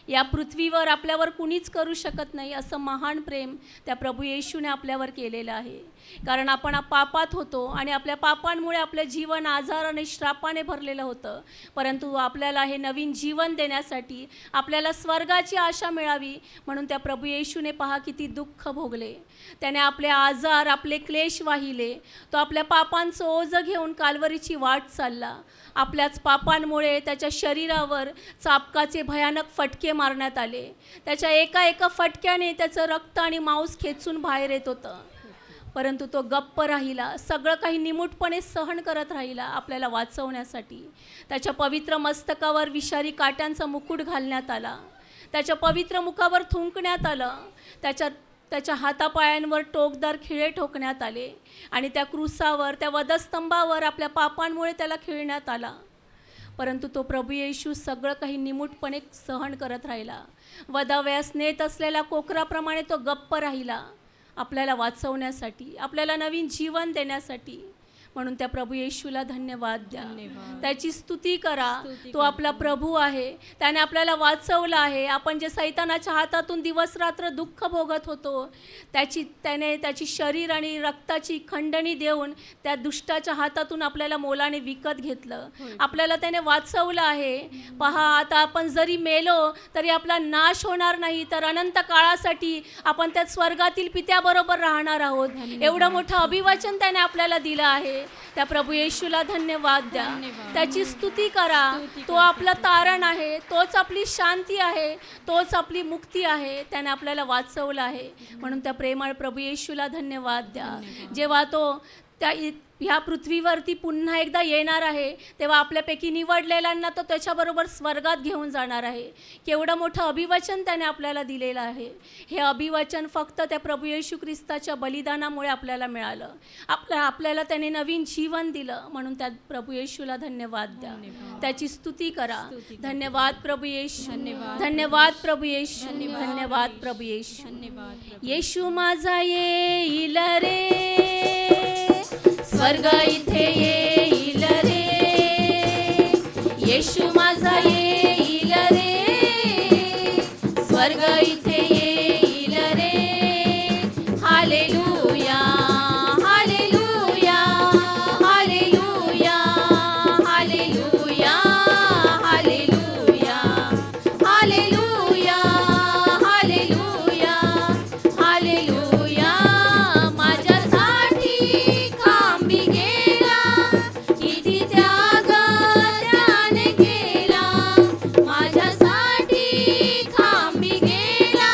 या पृथ्वीवर आपल्यावर कुणीच करू शकत नाही असं महान प्रेम त्या प्रभू येशूने आपल्यावर केलेलं आहे. कारण आपण पापात होतो आणि आपल्या पापांमुळे आपलं जीवन आजार आणि श्रापाने भरलेलं होतं. परंतु आपल्याला हे नवीन जीवन देण्यासाठी, आपल्याला स्वर्गाची आशा मिळावी म्हणून त्या प्रभू येशूने पहा किती दुःख भोगले. त्याने आपले आजार, आपले क्लेश वाहिले. तो आपल्या पापांचं ओझं घेऊन काल्वरीची वाट चालला. आपल्याच पापांमुळे त्याच्या शरीरावर चाबकाचे भयानक फटके मारण्यात आले. त्याच्या एका फटक्याने त्याचं रक्त आणि मांस खेचून बाहेर येत होतं. परंतु तो गप्प राहिला, सगळं काही निमूटपणे सहन करत राहिला आपल्याला वाचवण्यासाठी. त्याच्या पवित्र मस्तकावर विषारी काट्यांचा मुकुट घालण्यात आला. त्याच्या पवित्र मुखावर थुंकण्यात आलं. त्याच्या हातापायांवर टोकदार खिळे ठोकण्यात आले आणि त्या क्रूसावर, त्या वधस्तंभावर आपल्या पापांमुळे त्याला खिळण्यात आला. परंतु तो प्रभू येशू सगळं काही निमूटपणे सहन करत राहिला. वधाव्यास नेत असलेल्या कोकराप्रमाणे तो गप्प राहिला आपल्याला वाचवण्यासाठी, आपल्याला नवीन जीवन देण्यासाठी. म्हणून त्या प्रभू येशूला धन्यवाद द्या, त्याची स्तुती करा. तो आपला प्रभू आहे, त्याने आपल्याला वाचवलं आहे. आपण जे सैतानाच्या हातातून दिवस रात्र दुःख भोगत होतो, त्याने त्याची शरीर आणि रक्ताची खंडणी देऊन त्या दुष्टाच्या हातातून आपल्याला मोलाने विकत घेतलं. आपल्याला त्याने वाचवलं आहे. पहा, आता आपण जरी मेलो तरी आपला नाश होणार नाही, तर अनंत काळासाठी आपण त्या स्वर्गातील पित्याबरोबर राहणार आहोत. एवढं मोठं अभिवचन त्याने आपल्याला दिलं आहे. त्या प्रभू येशूला धन्यवाद द्या, त्याची स्तुती करा. तो आपलं तारण आहे, तोच आपली शांती आहे, तोच आपली मुक्ती आहे. त्याने आपल्याला वाचवलं आहे. म्हणून त्या प्रेमळ प्रभू येशूला धन्यवाद द्या. जेव्हा तो ह्या पृथ्वीवरती पुन्हा एकदा येणार आहे, तेव्हा आपल्यापैकी निवडलेल्यांना तो त्याच्याबरोबर स्वर्गात घेऊन जाणार आहे. केवढं मोठं अभिवचन त्याने आपल्याला दिलेलं आहे. हे अभिवचन फक्त त्या प्रभू येशू ख्रिस्ताच्या बलिदानामुळे आपल्याला मिळालं. आपल्याला त्याने नवीन जीवन दिलं. म्हणून त्या प्रभू येशूला धन्यवाद द्या, त्याची स्तुती करा. धन्यवाद प्रभू येशू, धन्यवाद प्रभू येशू, धन्यवाद प्रभू येशू. येशू माझा येईल रे, स्वर्ग इथे येईल रे. येशू माझा येईल रे, स्वर्ग इथे येईल रे. Hallelujah, hallelujah, hallelujah, hallelujah, hallelujah, hallelujah, hallelujah, hallelujah. माझ्यासाठी खांबी गेला, किती त्याग त्याने केला. माझ्यासाठी खांबी गेला,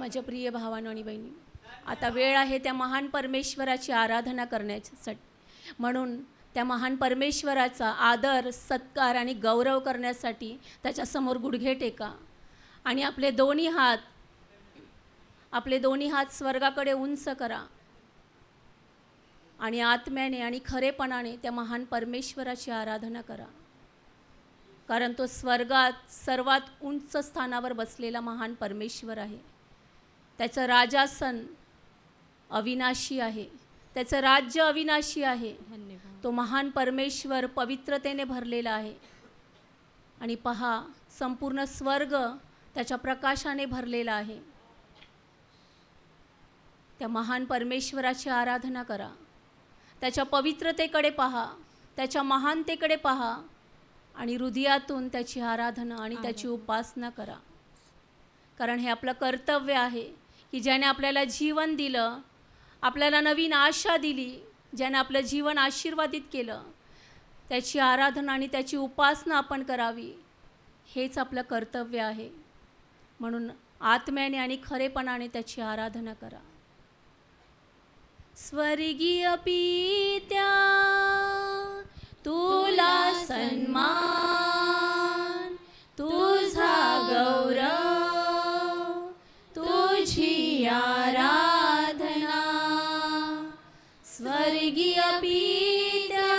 माझ्या प्रिय भावांनो आणि बहिणी, आता वेळ आहे त्या महान परमेश्वराची आराधना करण्यासाठी. म्हणून त्या महान परमेश्वराचा आदर, सत्कार आणि गौरव करण्यासाठी त्याच्यासमोर गुडघे टेका आणि आपले दोन्ही हात स्वर्गाकडे उंच करा आणि आत्म्याने आणि खरेपणाने त्या महान परमेश्वराची आराधना करा. कारण तो स्वर्गात सर्वात उंच स्थानावर बसलेला महान परमेश्वर आहे. त्याचं राजासन अविनाशी आहे, त्याचं राज्य अविनाशी आहे. तो महान परमेश्वर पवित्रतेने भरलेला आहे. आणि पहा, संपूर्ण स्वर्ग त्याच्या प्रकाशाने भरलेला आहे. त्या महान परमेश्वराची आराधना करा. त्याच्या पवित्रतेकडे पहा, त्याच्या महानतेकडे पहा आणि हृदयातून त्याची आराधना आणि त्याची उपासना करा. कारण हे आपलं कर्तव्य आहे की ज्याने आपल्याला जीवन दिलं, आपल्याला नवीन आशा दिली, ज्याने आपलं जीवन आशीर्वादित केलं, त्याची आराधना आणि त्याची उपासना आपण करावी. हेच आपलं कर्तव्य आहे. म्हणून आत्म्याने आणि खरेपणाने त्याची आराधना करा. स्वर्गीय पित्या तुला सन्मान, तुझा गौरव, तुझी आराधना. स्वर्गीय पित्या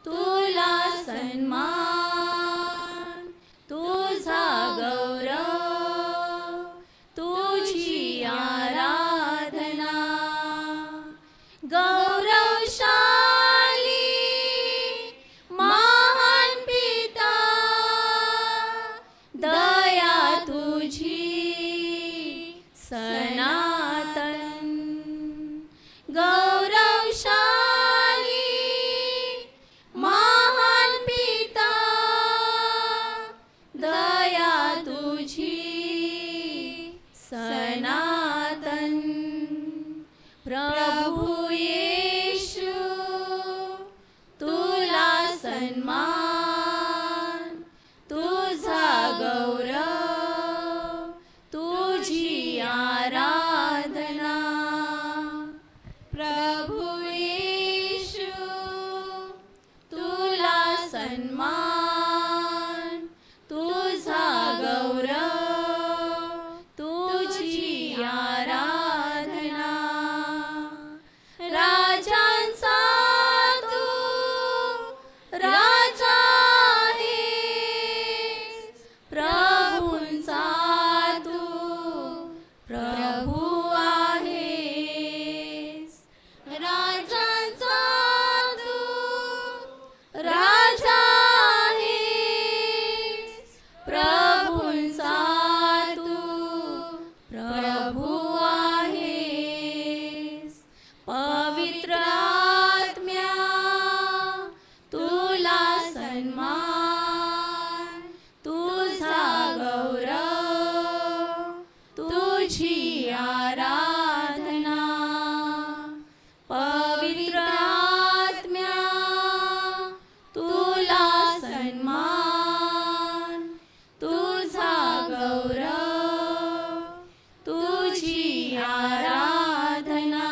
तुला सन्मान, तुझा गौरव, तुझी आराधना. गौरवशाली महान पिता, दया तुझी सनातन. गौरवशाली महान पिता, दया तुझी सनातन. प्रभु येशू तुला सन्मान, तुझा गौरव, तुझी आराधना. प्रभु येशू तुला सन्मान, तुझा गौरव, तुझी आराधना. राजांचा तू राजा आहेस, प्रभूंचा तू प्रभू आहेस. राजांचा तू राजा आहेस, प्रभूंचा तू प्रभू आहेस. पवित्र आत्म्या तुला सन्मान, तुझा गौरव, तुझी आराधना. पवित्र आत्म्या तुला सन्मान, तुझा गौरव, तुझी आराधना.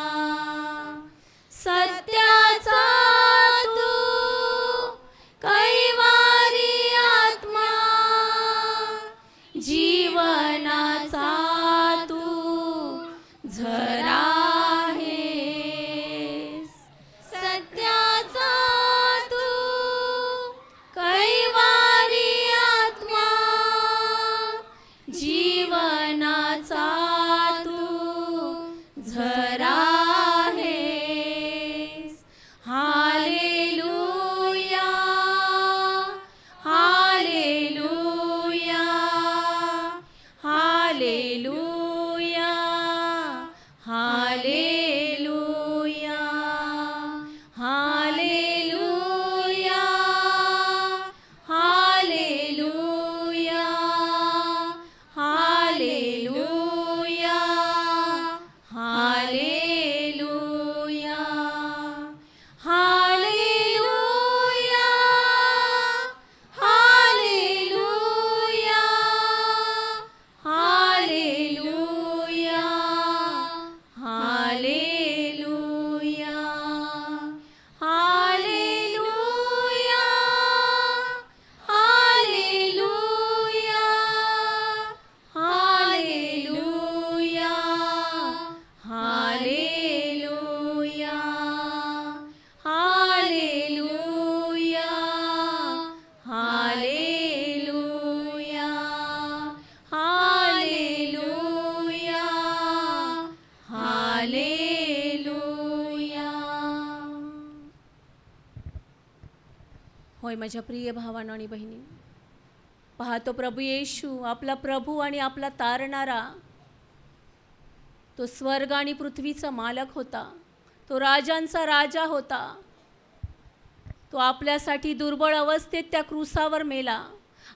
सत्याचा तू कैवारी आत्मा, जीवनाचा तू झरा आहेस. सत्याचा तू कैवारी होय माझ्या प्रिय भावांनो आणि बहिणी, पाहतो प्रभू येशू आपला प्रभू आणि आपला तारणारा, तो स्वर्ग आणि पृथ्वीचा मालक होता, तो राजांचा राजा होता. तो आपल्यासाठी दुर्बळ अवस्थेत त्या क्रूसावर मेला.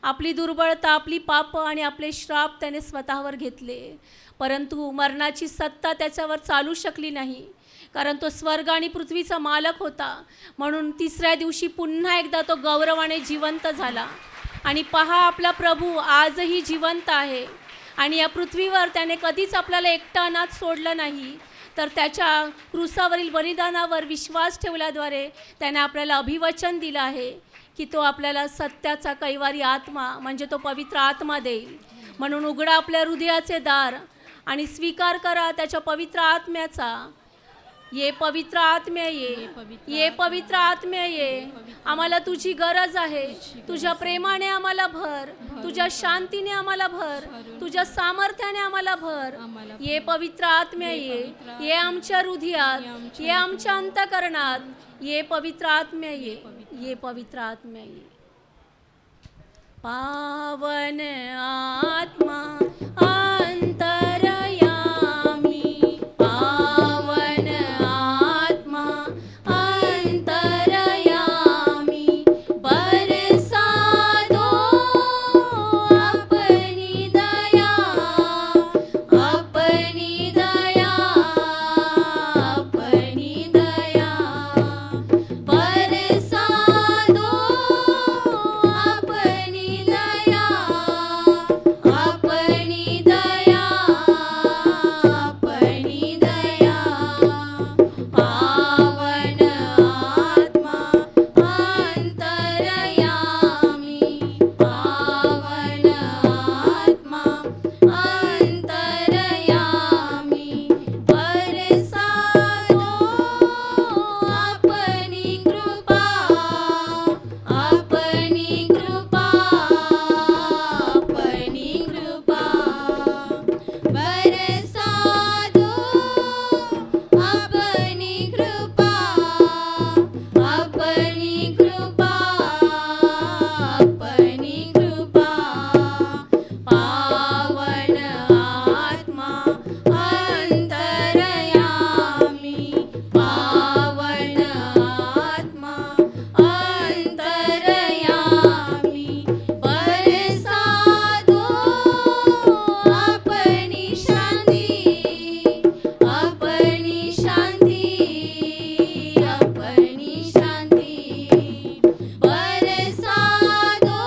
आपली दुर्बळता, आपली पाप आणि आपले श्राप त्याने स्वतःवर घेतले, परंतु मरणाची सत्ता त्याच्यावर चालू शकली नाही, कारण तो स्वर्ग आणि पृथ्वीचा मालक होता. म्हणून तिसऱ्या दिवशी पुन्हा एकदा तो गौरवाने जिवंत झाला. आणि पहा, आपला प्रभू आजही जिवंत आहे आणि या पृथ्वीवर त्याने कधीच आपल्याला एकटा अनाथ सोडलं नाही, तर त्याच्या क्रूसावरील बलिदानावर विश्वास ठेवल्याद्वारे त्याने आपल्याला अभिवचन दिलं आहे की तो आपल्याला सत्याचा कैवारी आत्मा म्हणजे तो पवित्र आत्मा देईल. म्हणून उघडा आपल्या हृदयाचे दार आणि स्वीकार करा त्याच्या पवित्र आत्म्याचा. ये पवित्र आत्म्या ये, ये पवित्र आत्म्या ये. आम्हाला तुझी गरज आहे. तुझ्या प्रेमाने आम्हाला भर, तुझ्या शांतीने आम्हाला भर, तुझ्या सामर्थ्याने आम्हाला भर. ये पवित्र आत्म्या ये, ये आमच्या हृदयात, ये आमच्या अंतःकरणात. ये पवित्र आत्म्या ये, ये पवित्र आत्म्या ये. पावन आत्मा अंतरयामी, पावन आत्मा अंतरयामी, बरसा दो अपनी दया, अपनी दया, अपनी दया. बरसा दो अपनी दया, अपनी दया, अपनी दया. पावन आत्मा अंतरयामी, पावन आत्मा अंतरयामी, बरसा दो अपनी कृपा, अपनी कृपा, अपनी कृपा. बरसा दो अपनी कृपा, अपनी कृपा, अपनी कृपा. पावन आत्मा अंतरयामी, पावन आत्मा अंतरयामी, बरसा दो अपनी शांती, अपनी शांती, अपनी शांती. बरसा दो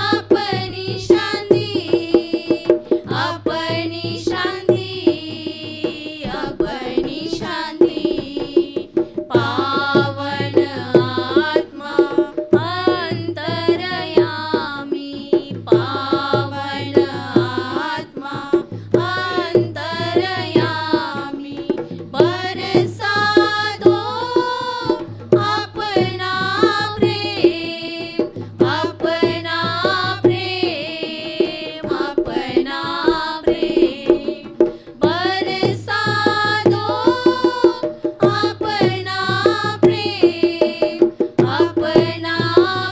अपनी शांती, अपनी शांती, अपनी शांती. पावन आत्मा अंतरयामी, पावन आत्मा अंतरयामी, बरसा दो अपना प्रेम, अपना प्रेम, अपना प्रेम. बरसा दो अपना प्रेम, अपना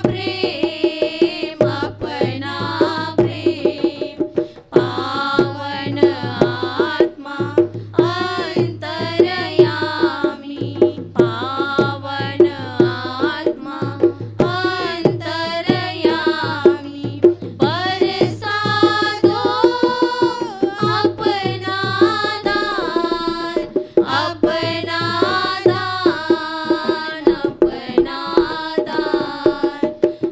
प्रेम, अपना प्रेम. पावन आत्मा अंतरयामी, पावन आत्मा अंतरयामी, बरसा दो अपना दान, अपना दान, अपना दान.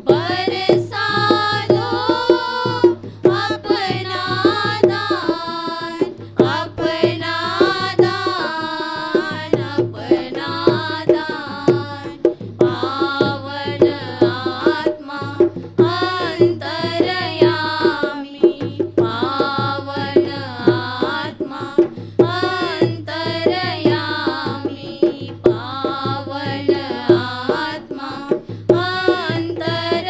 बरसा दो अपना दान, अपना दान, अपना दान. पावन आत्मा अंतरयामी, पावन आत्मा अंतरयामी, पावन आत्मा अंतरयामी.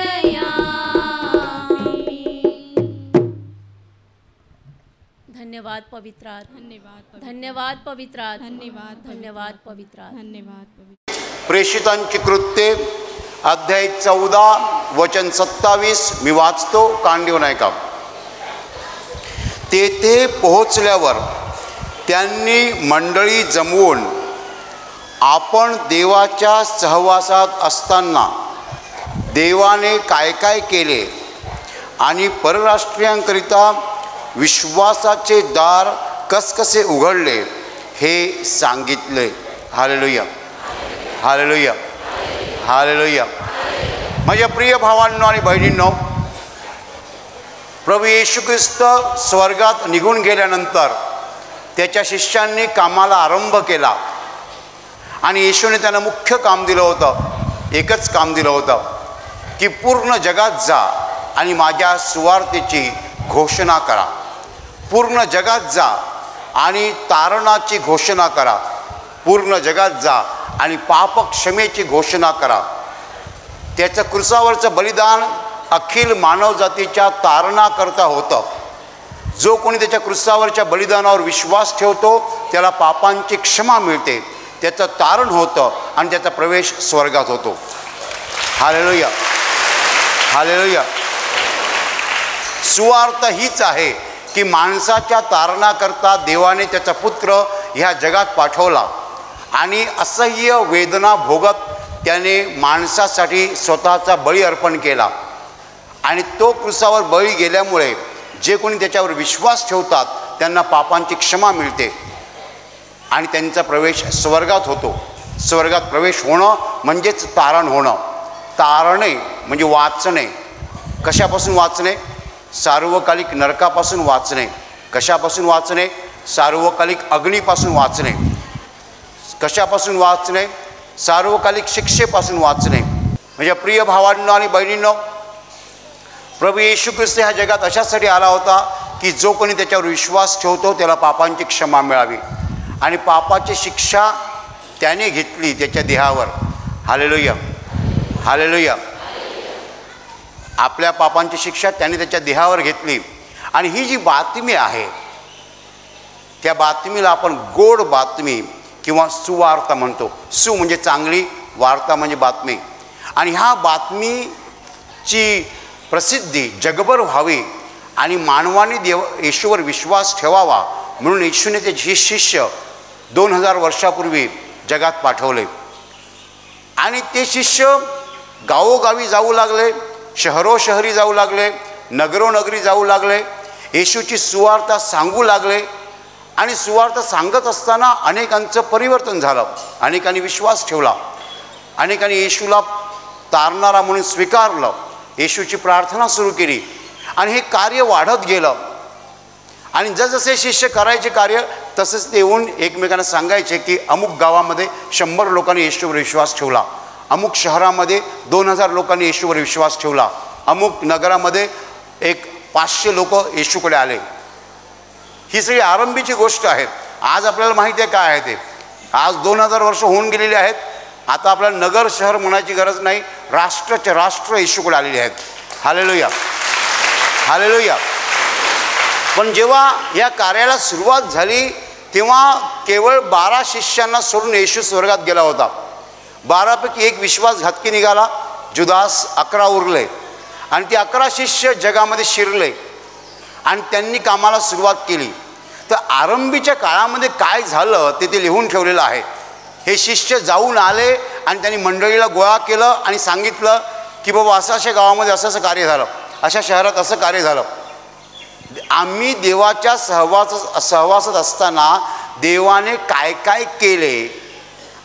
धन्यवाद पवित्र आत्मा, धन्यवाद पवित्र आत्मा, धन्यवाद पवित्र आत्मा. धन्यवाद पवित्र. प्रेषितांची कृत्ये अध्याय 14 वचन 27 मी वाचतो, कान देऊ नका. तेथे पोहोचल्यावर त्यांनी मंडळी जमवून आपण देवाच्या सहवासात असताना देवाने काय काय केले आणि परराष्ट्रीयांकरिता विश्वासाचे दार कसे उघडले हे सांगितले. Hallelujah, hallelujah, hallelujah. माझ्या प्रिय भावांनो आणि बहिणींनो, प्रभू येशू ख्रिस्त स्वर्गात निघून गेल्यानंतर त्याच्या शिष्यांनी कामाला आरंभ केला आणि येशूने त्यांना मुख्य काम दिलं होतं. एकच काम दिलं होतं की पूर्ण जगात जा आणि माझ्या सुवार्तेची घोषणा करा. पूर्ण जगात जा आणि तारणाची घोषणा करा. पूर्ण जगात जा आणि पापक्षमेची घोषणा करा. त्याचं क्रुसावरचं बलिदान अखिल मानवजातीच्या तारणाकरता होतं. जो कोणी त्याच्या क्रुसावरच्या बलिदानावर विश्वास ठेवतो त्याला पापांची क्षमा मिळते, त्याचं तारण होतं आणि त्याचा प्रवेश स्वर्गात होतो. Hallelujah, hallelujah. सुवार्थ हीच आहे की माणसाच्या तारणाकरता देवाने त्याचा पुत्र ह्या जगात पाठवला आणि असह्य वेदना भोगत त्याने माणसासाठी स्वतःचा बळी अर्पण केला आणि तो क्रुसावर बळी गेल्यामुळे जे कोणी त्याच्यावर विश्वास ठेवतात त्यांना पापांची क्षमा मिळते आणि त्यांचा प्रवेश स्वर्गात होतो. स्वर्गात प्रवेश होणं म्हणजेच तारण होणं. तारणे म्हणजे वाचणे. कशापासून वाचणे? सार्वकालिक नरकापासून वाचणे. कशापासून वाचणे? सार्वकालिक अग्नीपासून वाचणे. कशापासून वाचणे? सार्वकालिक शिक्षेपासून वाचणे. म्हणजे प्रिय भावांनो आणि बहिणींनो, प्रभू येशू ख्रिस्त ह्या जगात अशासाठी आला होता की जो कोणी त्याच्यावर विश्वास ठेवतो त्याला पापांची क्षमा मिळावी आणि पापाची शिक्षा त्याने घेतली त्याच्या देहावर. Hallelujah, hallelujah. आपल्या पापांची शिक्षा त्याने त्याच्या देहावर घेतली आणि ही जी बातमी आहे त्या बातमीला आपण गोड बातमी किंवा सुवार्ता म्हणतो. सु म्हणजे चांगली, वार्ता म्हणजे बातमी. आणि ह्या बातमीची प्रसिद्धी जगभर व्हावी आणि मानवाने येशूवर विश्वास ठेवावा म्हणून येशूने त्याचे शिष्य 2000 वर्षापूर्वी जगात पाठवले आणि ते शिष्य गावोगावी जाऊ लागले, शहरोशहरी जाऊ लागले, नगरोनगरी जाऊ लागले, येशूची सुवार्ता सांगू लागले आणि सुवार्ता सांगत असताना अनेकांचं परिवर्तन झालं. अनेकांनी विश्वास ठेवला, अनेकांनी येशूला तारणारा म्हणून स्वीकारलं, येशूची प्रार्थना सुरू केली आणि हे कार्य वाढत गेलं. आणि जसजसे शिष्य करायचे कार्य तसंच ते येऊन एकमेकांना सांगायचे की अमुक गावामध्ये 100 लोकांनी येशूवर विश्वास ठेवला, अमुक शहरामध्ये 2000 लोकांनी येशूवर विश्वास ठेवला, अमुक नगरामध्ये 500 लोक येशूकडे आले. ही सगळी आरंभीची गोष्ट आहे. आज आपल्याला माहिती आहे काय आहे ते. आज 2000 वर्ष होऊन गेलेली आहेत. आता आपल्याला नगर शहर म्हणायची गरज नाही, राष्ट्राचे राष्ट्र येशूकडे आलेले आहेत. Hallelujah, hallelujah. पण जेव्हा या कार्याला सुरुवात झाली तेव्हा केवळ 12 शिष्यांना सोडून येशू स्वर्गात गेला होता. 12 पैकी एक विश्वासघातकी निघाला, जुदास. 11 उरले आणि ते 11 शिष्य जगामध्ये शिरले आणि त्यांनी कामाला सुरुवात केली. तर आरंभीच्या काळामध्ये काय झालं ते लिहून ठेवलेलं आहे. हे शिष्य जाऊन आले आणि त्यांनी मंडळीला गोळा केलं आणि सांगितलं की बाबा असं अशा गावामध्ये असं कार्य झालं, अशा शहरात असं कार्य झालं. आम्ही देवाच्या सहवासात असताना देवाने काय काय केले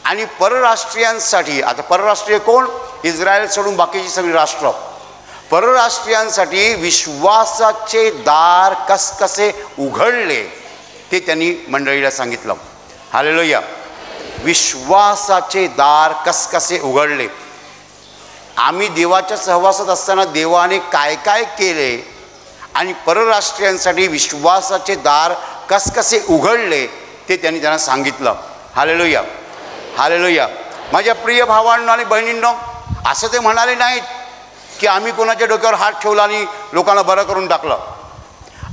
आणि परराष्ट्रीयांसाठी, आता परराष्ट्रीय कोण? इस्रायल सोडून बाकीची सगळी राष्ट्र. परराष्ट्रीयांसाठी विश्वासाचे दार कसे उघडले ते त्यांनी मंडळीला सांगितलं. हालेलुया. विश्वासाचे दार कसे उघडले. आम्ही देवाच्या सहवासात असताना देवाने काय काय केले आणि परराष्ट्रीयांसाठी विश्वासाचे दार कसे उघडले ते त्यांना सांगितलं. Hallelujah, hallelujah. माझ्या प्रिय भावांनो आणि बहिणींनो, असं ते म्हणाले नाहीत की आम्ही कोणाच्या डोक्यावर हात ठेवला आणि लोकांना बरं करून टाकलं,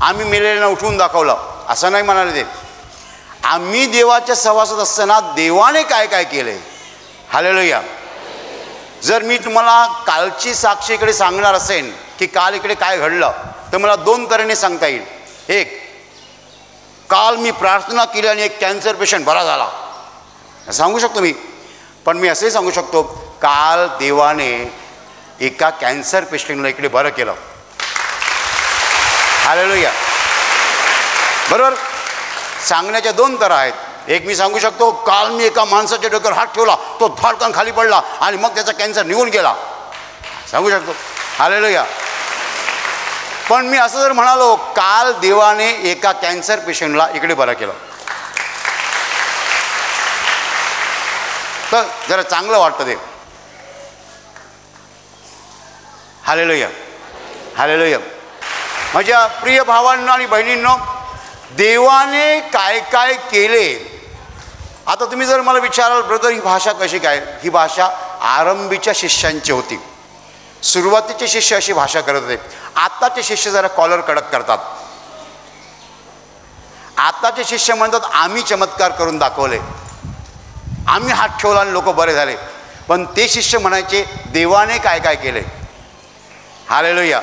आम्ही मेलेल्यांना उठवून दाखवलं, असं नाही म्हणाले ते. आम्ही देवाच्या सहवासात असताना देवाने काय काय केले. हालेलुया. जर मी तुम्हाला कालची साक्षी इकडे सांगणार असेल की काल इकडे काय घडलं, तर मला 2 तऱ्हेने सांगता येईल. एक, काल मी प्रार्थना केली आणि एक कॅन्सर पेशंट बरा झाला, सांगू शकतो मी. पण मी असंही सांगू शकतो, काल देवाने एका कॅन्सर पेशंटला इकडे बरं केलं. हालेलुया. बरोबर. सांगण्याच्या 2 तऱ्हा आहेत. एक मी सांगू शकतो, काल मी एका माणसाच्या डोक्यावर हात ठेवला, तो धाडकन खाली पडला आणि मग त्याचा कॅन्सर निघून गेला, सांगू शकतो. हालेलुया. पण मी असं जर म्हणालो, काल देवाने एका कॅन्सर पेशंटला इकडे बरं केलं, तर जरा चांगलं वाटतं ते. हालेलुया. हालेलुया. माझ्या प्रिय भावांनो आणि बहिणींनो, देवाने काय काय केले. आता तुम्ही जर मला विचाराल, ब्रदर ही भाषा कशी काय, ही भाषा आरंभीच्या शिष्यांची होती. सुरुवातीचे शिष्य अशी भाषा करत होते. आताचे शिष्य जरा कॉलर कडक करतात. आताचे शिष्य म्हणतात, आम्ही चमत्कार करून दाखवले, आम्ही हात ठेवला आणि लोक बरे झाले. पण ते शिष्य म्हणायचे, देवाने काय काय केले. हालेलुया.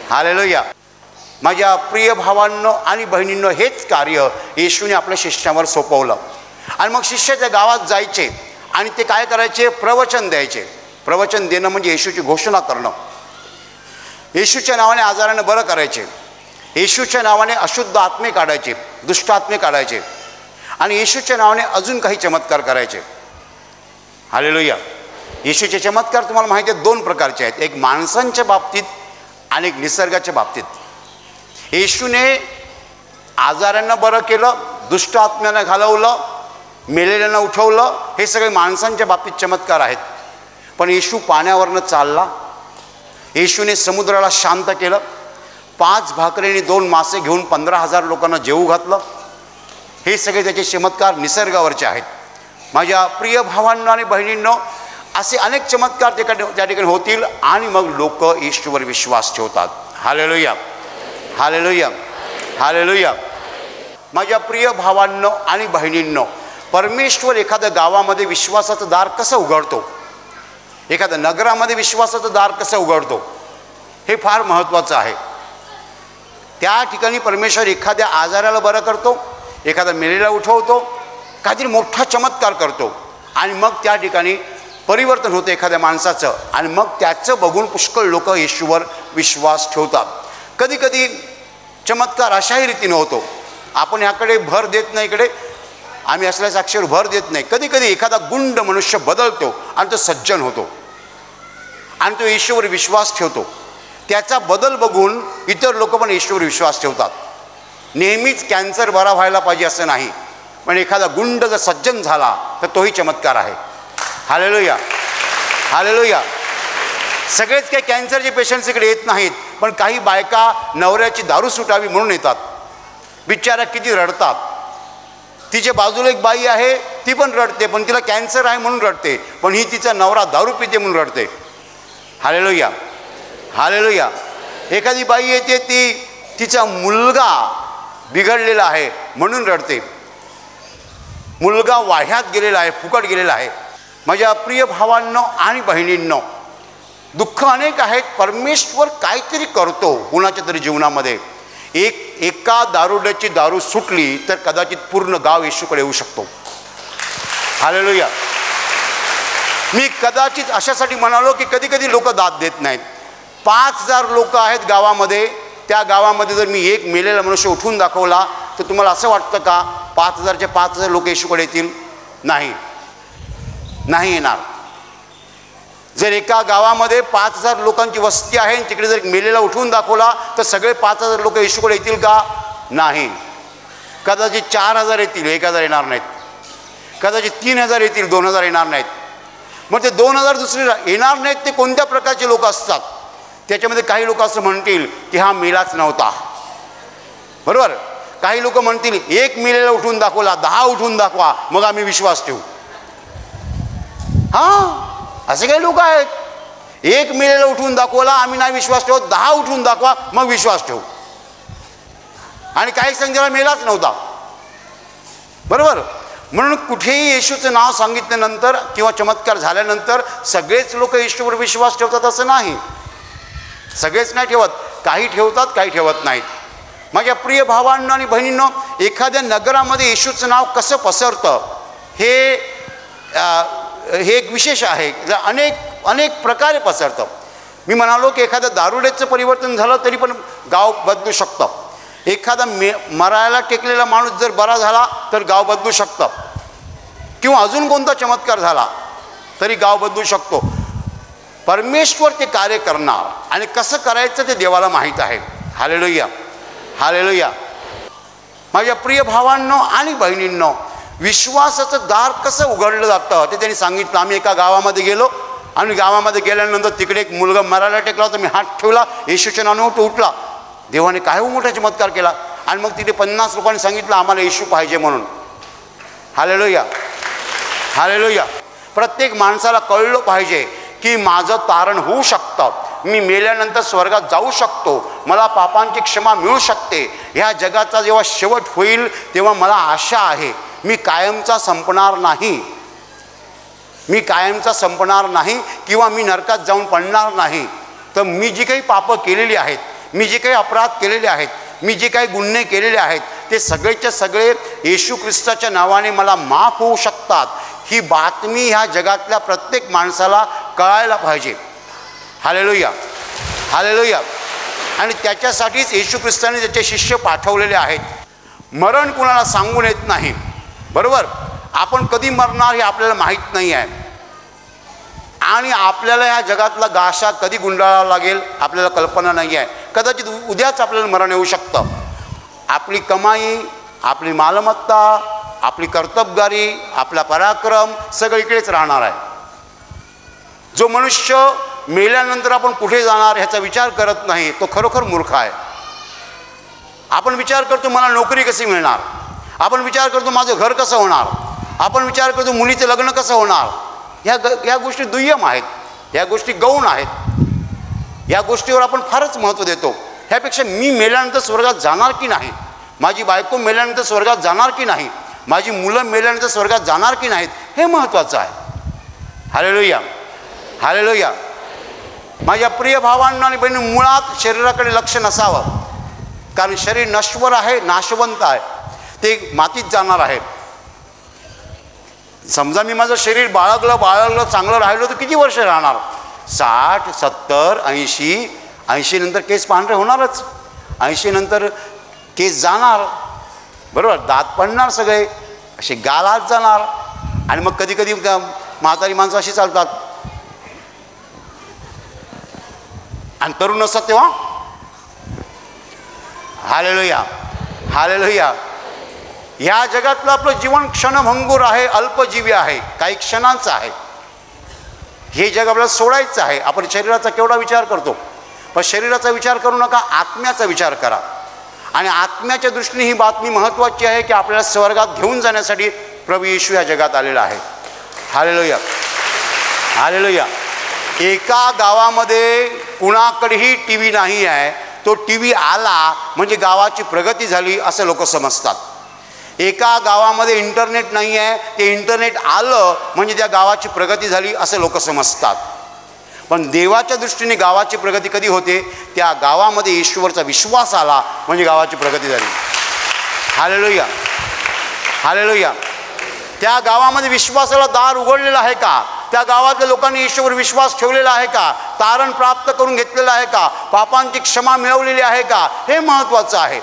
हालेलुया. माझ्या प्रिय भावांनो आणि बहिणींनो, हेच कार्य येशूने आपल्या शिष्यावर सोपवलं. आणि मग शिष्य त्या गावात जायचे आणि ते काय करायचे, प्रवचन द्यायचे. प्रवचन देणं म्हणजे येशूची घोषणा करणं. येशूच्या नावाने आजारानं बरं करायचे, येशूच्या नावाने अशुद्ध आत्मे काढायचे, दुष्ट आत्मे काढायचे, आणि येशूच्या नावाने अजून काही चमत्कार करायचे. हालेलुया. येशूचे चमत्कार तुम्हाला माहिती आहे 2 प्रकारचे आहेत. एक माणसांच्या बाबतीत आणि एक निसर्गाच्या बाबतीत. येशूने आजारांना बरं केलं, दुष्ट आत्म्यांना घालवलं, मेलेल्यांना उठवलं, हे सगळे माणसांच्या बाबतीत चमत्कार आहेत. पण येशू पाण्यावरनं चालला, येशूने समुद्राला शांत केलं, 5 भाकरी आणि 2 मासे घेऊन 15,000 लोकांना जेवू घातलं, हे सगळे त्याचे चमत्कार निसर्गावरचे आहेत. माझ्या प्रिय भावांनो आणि बहिणींनो, असे अनेक चमत्कार त्या ठिकाणी होतील आणि मग लोक येशूवर विश्वास ठेवतात. हालेलुया. हालेलुया. हालेलुया. माझ्या प्रिय भावांनो आणि बहिणींनो, परमेश्वर एखाद्या गावामध्ये विश्वासाचं दार कसं उघडतो, एखाद्या नगरामध्ये विश्वासाचं दार कसं उघडतो, हे फार महत्त्वाचं आहे. त्या ठिकाणी परमेश्वर एखाद्या आजाराला बरं करतो, एखादा मेलेला उठवतो, काहीतरी मोठा चमत्कार करतो आणि मग त्या ठिकाणी परिवर्तन होतं एखाद्या माणसाचं, आणि मग त्याचं बघून पुष्कळ लोक येशूवर विश्वास ठेवतात. कधी कधी चमत्कार अशाही रीतीने होतो, आपण ह्याकडे भर देत नाही, इकडे आम्ही असल्या साक्षीवर भर देत नाही. कधी कधी एखादा गुंड मनुष्य बदलतो आणि तो सज्जन होतो आणि तो येशूवर विश्वास ठेवतो. त्याचा बदल बघून इतर लोक पण येशूवर विश्वास ठेवतात. नेहमीच कॅन्सर बरा व्हायला पाहिजे असं नाही, पण एखादा गुंड जर सज्जन झाला तर तोही चमत्कार आहे. हालेलुया. हालेलुया. सगळेच काही कॅन्सरचे पेशंट्स इकडे येत नाहीत, पण काही बायका नवऱ्याची दारू सुटावी म्हणून येतात. बिचारा किती रडतात. तिच्या बाजूला एक बाई आहे, ती पण रडते, पण तिला कॅन्सर आहे म्हणून रडते, पण ही तिचा नवरा दारू पिते म्हणून रडते. हालेलुया. हालेलुया. एखादी बाई येते, तिचा मुलगा बिघडलेला आहे म्हणून रडते, मुलगा वाह्यात गेलेला आहे, फुकट गेलेला आहे. माझ्या प्रिय भावांनो आणि बहिणींनो, दुःख अनेक आहेत. परमेश्वर काहीतरी करतो कुणाच्या तरी जीवनामध्ये. एका दारुड्याची दारू सुटली तर कदाचित पूर्ण गाव येशूकडे येऊ शकतो. हालेलुया. मी कदाचित अशासाठी म्हणालो की कधी कधी लोक दाद देत नाहीत. 5,000 लोक आहेत गावामध्ये, त्या गावामध्ये जर मी एक मेलेला मनुष्य उठून दाखवला तर तुम्हाला असं वाटतं का 5,000चे 5,000 लोक येशूकडे येतील? नाही, नाही येणार. जर एका गावामध्ये 5,000 लोकांची वस्ती आहे, तिकडे जर मेलेला उठवून दाखवला तर सगळे 5,000 लोक येशूकडे येतील का? नाही. कदाचित 4,000 येतील, 1,000 येणार नाहीत. कदाचित 3,000 येतील, 2,000 येणार नाहीत. मग ते 2,000 दुसरे येणार नाहीत ते कोणत्या प्रकारचे लोक असतात? त्याच्यामध्ये काही लोक असं म्हणतील की हा मेलाच नव्हता, बरोबर. काही लोक म्हणतील एक मेलेला उठून दाखवला, 10 उठून दाखवा मग आम्ही विश्वास ठेवू. हां, असे काही लोक आहेत. एक मेलेला उठून दाखवला आम्ही नाही विश्वास ठेवत, 10 उठून दाखवा मग विश्वास ठेवू. आणि काही सांगण्याला मेलाच नव्हता, बरोबर. म्हणून कुठेही येशूचं नाव सांगितल्यानंतर किंवा चमत्कार झाल्यानंतर सगळेच लोक येशूवर विश्वास ठेवतात असं नाही. सगळेच नाही ठेवत, काही ठेवतात, काही ठेवत नाहीत. माझ्या प्रिय भावांनो आणि बहिणींनो, एखाद्या नगरामध्ये येशूचं नाव कसं पसरतं हे एक विशेष आहे. अनेक प्रकारे पसरतं. मी म्हणालो की एखाद्या दारुड्याचं परिवर्तन झालं तरी पण गाव बदलू शकतं. एखादा मरायला टेकलेला माणूस जर बरा झाला तर गाव बदलू शकतं. किंवा अजून कोणता चमत्कार झाला तरी गाव बदलू शकतो. परमेश्वर ते कार्य करणार आणि कसं करायचं ते देवाला माहीत आहे. Hallelujah, hallelujah. माझ्या प्रिय भावांनो आणि बहिणींनो, विश्वासाचं दार कसं उघडलं जातं ते त्यांनी सांगितलं. आम्ही एका गावामध्ये गेलो आणि गावामध्ये गेल्यानंतर तिकडे एक मुलगा मरायला टेकला होता. मी हात ठेवला, येशूच्या नावाने तो उठला. देवाने काय मोठा चमत्कार केला. आणि मग तिथे 50 लोकांनी सांगितलं आम्हाला येशू पाहिजे म्हणून. Hallelujah, hallelujah. प्रत्येक माणसाला कळलं पाहिजे की माझं तारण होऊ शकतं. मी मेल्यानंतर स्वर्गात जाऊ शकतो. मला पापांची क्षमा मिळू शकते. ह्या जगाचा जेव्हा शेवट होईल तेव्हा मला आशा आहे मी कायमचा संपणार नाही. मी कायमचा संपणार नाही किंवा मी नरकात जाऊन पडणार नाही. तर मी जी काही पापं केलेली आहेत, मी जे काही अपराध केलेले आहेत, मी जे काही गुन्हे केलेले आहेत ते सगळेच्या सगळे येशू ख्रिस्ताच्या नावाने मला माफ होऊ शकतात. ही बातमी ह्या जगातल्या प्रत्येक माणसाला कळायला पाहिजे. Hallelujah, hallelujah. आणि त्याच्यासाठीच येशू ख्रिस्ताने त्याचे शिष्य पाठवलेले आहेत. मरण कुणाला सांगून येत नाही, बरोबर. आपण कधी मरणार हे आपल्याला माहीत नाही आहे. आणि आपल्याला ह्या जगातला गाशा कधी गुंडाळावा लागेल आपल्याला कल्पना नाही आहे. कदाचित उद्याच आपल्याला मरण येऊ शकतं. आपली कमाई, आपली मालमत्ता, आपली कर्तबगारी, आपला पराक्रम सगळीकडेच राहणार आहे. जो मनुष्य मेल्यानंतर आपण कुठे जाणार ह्याचा विचार करत नाही तो खरोखर मूर्ख आहे. आपण विचार करतो मला नोकरी कशी मिळणार, आपण विचार करतो माझं घर कसं होणार, आपण विचार करतो मुलीचं लग्न कसं होणार. ह्या गोष्टी दुय्यम आहेत, ह्या गोष्टी गौण आहेत. या गोष्टीवर आपण फारच महत्त्व देतो. ह्यापेक्षा मी मेल्यानंतर स्वर्गात जाणार की नाही, माझी बायको मेल्यानंतर स्वर्गात जाणार की नाही, माझी मुलं मेल्यानंतर स्वर्गात जाणार की नाहीत हे महत्त्वाचं आहे. Hallelujah, hallelujah. माझ्या प्रिय भावांना आणि बहिणी, मुळात शरीराकडे लक्ष नसावं. कारण शरीर नश्वर आहे, नाशवंत आहे, ते मातीत जाणार आहे. समजा मी माझं शरीर बाळगलं चांगलं राहिलो तर किती वर्ष राहणार? 60, 70, 80 नंतर केस पांढरे होणारच. 80 नंतर केस जाणार, बरोबर. दात पडणार, सगळे असे गालात जाणार. आणि मग कधी कधी म्हातारी माणसं अशी चालतात. आणि तरुण असतात तेव्हा हालेलुया, हालेलुया. ह्या जगातलं आपलं जीवन क्षणभंगूर आहे, अल्पजीवी आहे, काही क्षणांचं आहे. हे जग आपल्याला सोडायचं आहे. आपण शरीराचा केवढा विचार करतो, पण शरीराचा विचार करू नका, आत्म्याचा विचार करा. आणि आत्म्याच्या दृष्टीने ही बातमी महत्त्वाची आहे की आपल्याला स्वर्गात घेऊन जाण्यासाठी प्रभू येशू या जगात आलेला आहे. Hallelujah, hallelujah. एका गावामध्ये कुणाकडेही टी व्ही नाही आहे. तो टी व्ही आला म्हणजे गावाची प्रगती झाली असं लोक समजतात. एका गावामध्ये इंटरनेट नाही आहे, ते इंटरनेट आलं म्हणजे त्या गावाची प्रगती झाली असं लोक समजतात. पण देवाच्या दृष्टीने गावाची प्रगती कधी होते? त्या गावामध्ये ईश्वरचा विश्वास आला म्हणजे गावाची प्रगती झाली. Hallelujah, hallelujah. त्या गावामध्ये विश्वासाला दार उघडलेलं आहे का? त्या गावातल्या लोकांनी ईश्वर विश्वास ठेवलेला आहे का? तारण प्राप्त करून घेतलेलं आहे का? पापांची क्षमा मिळवलेली आहे का? हे महत्त्वाचं आहे.